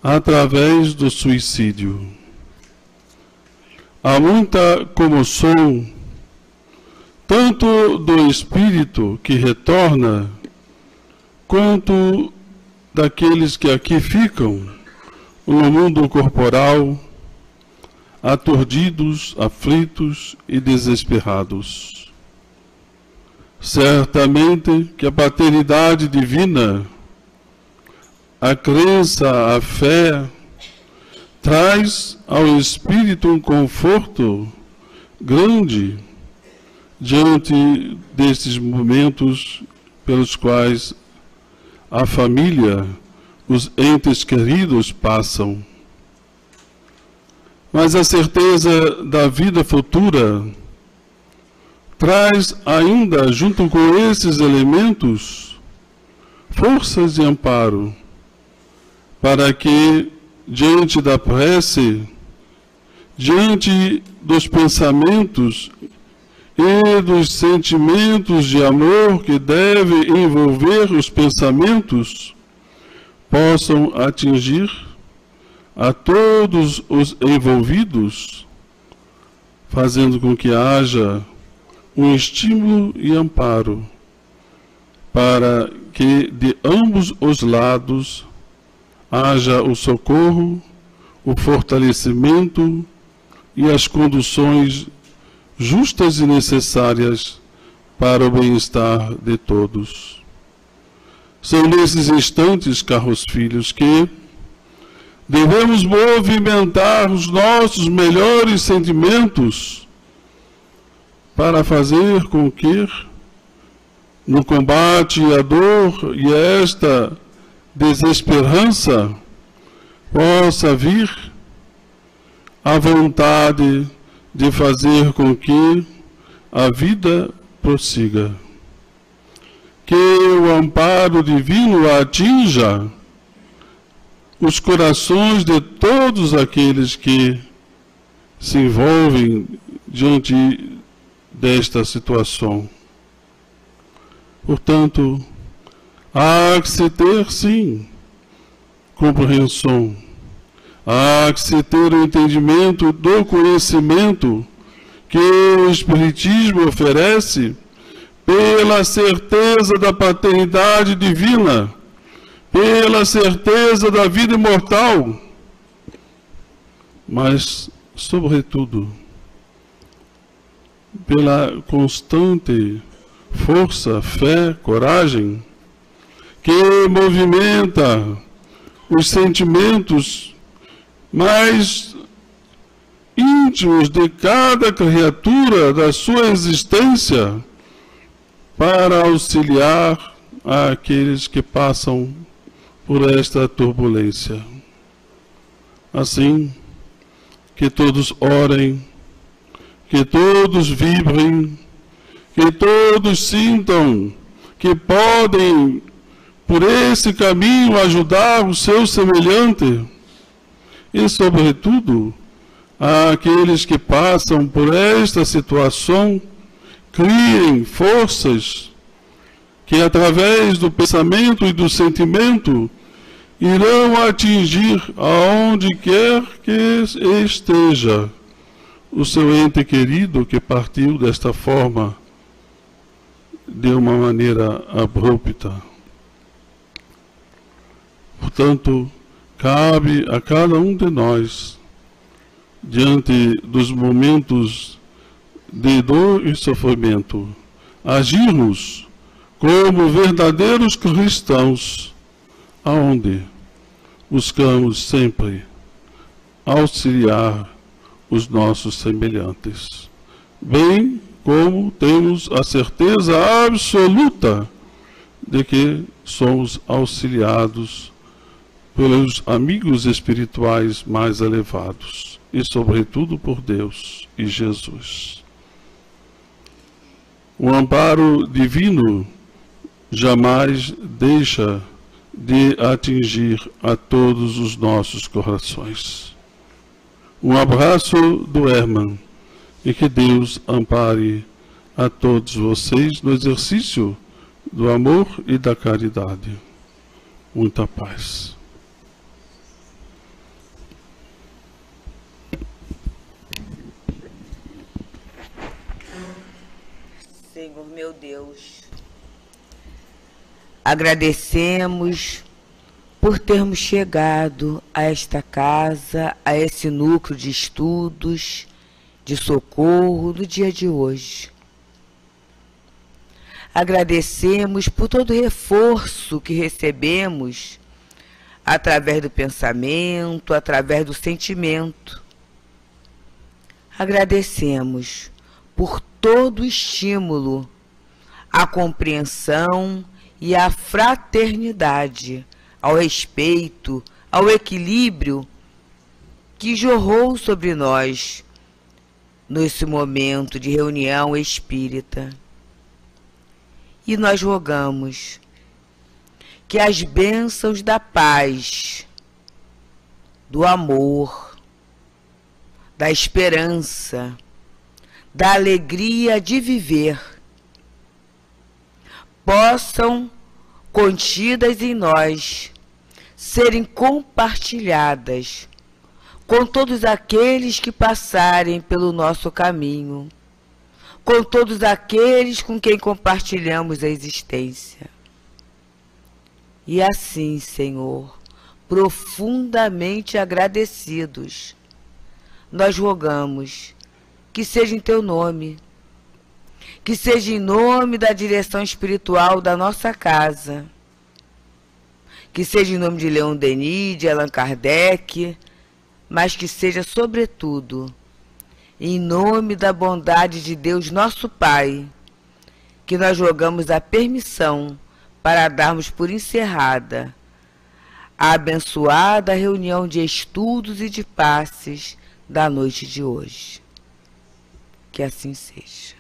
D: através do suicídio. Há muita comoção, tanto do espírito que retorna, quanto daqueles que aqui ficam no mundo corporal, aturdidos, aflitos e desesperados. Certamente que a paternidade divina, a crença, a fé, traz ao espírito um conforto grande diante destes momentos pelos quais a família, os entes queridos passam. Mas a certeza da vida futura traz ainda, junto com esses elementos, forças de amparo, para que, diante da prece, diante dos pensamentos e dos sentimentos de amor que devem envolver os pensamentos, possam atingir a todos os envolvidos, fazendo com que haja um estímulo e amparo para que de ambos os lados haja o socorro, o fortalecimento e as conduções justas e necessárias para o bem-estar de todos. São nesses instantes, caros filhos, que devemos movimentar os nossos melhores sentimentos para fazer com que, no combate à dor e a esta desesperança, possa vir a vontade de fazer com que a vida prossiga. Que o amparo divino atinja os corações de todos aqueles que se envolvem diante desta situação. Portanto, há que se ter, sim, compreensão. Há que se ter o entendimento do conhecimento que o Espiritismo oferece pela certeza da paternidade divina, pela certeza da vida imortal, mas, sobretudo, pela constante força, fé, coragem, que movimenta os sentimentos mais íntimos de cada criatura da sua existência para auxiliar àqueles que passam por esta turbulência. Assim, que todos orem, que todos vibrem, que todos sintam que podem, por esse caminho, ajudar o seu semelhante e, sobretudo, àqueles que passam por esta situação, criem forças que, através do pensamento e do sentimento, irão atingir aonde quer que esteja o seu ente querido que partiu desta forma, de uma maneira abrupta. Portanto, cabe a cada um de nós, diante dos momentos de dor e sofrimento, agirmos como verdadeiros cristãos, aonde buscamos sempre auxiliar os nossos semelhantes, bem como temos a certeza absoluta de que somos auxiliados pelos amigos espirituais mais elevados e, sobretudo, por Deus e Jesus. O amparo divino jamais deixa de atingir a todos os nossos corações. Um abraço do Herman e que Deus ampare a todos vocês no exercício do amor e da caridade. Muita paz.
A: Senhor meu Deus, agradecemos por termos chegado a esta casa, a esse núcleo de estudos, de socorro no dia de hoje. Agradecemos por todo o reforço que recebemos através do pensamento, através do sentimento. Agradecemos por todo estímulo à compreensão e à fraternidade, ao respeito, ao equilíbrio que jorrou sobre nós nesse momento de reunião espírita. E nós rogamos que as bênçãos da paz, do amor, da esperança, da alegria de viver, possam, contidas em nós, serem compartilhadas com todos aqueles que passarem pelo nosso caminho, com todos aqueles com quem compartilhamos a existência. E assim, Senhor, profundamente agradecidos, nós rogamos que seja em Teu nome, que seja em nome da direção espiritual da nossa casa, que seja em nome de Leon Denis, de Allan Kardec, mas que seja, sobretudo, em nome da bondade de Deus, nosso Pai, que nós rogamos a permissão para darmos por encerrada a abençoada reunião de estudos e de passes da noite de hoje. Que assim seja.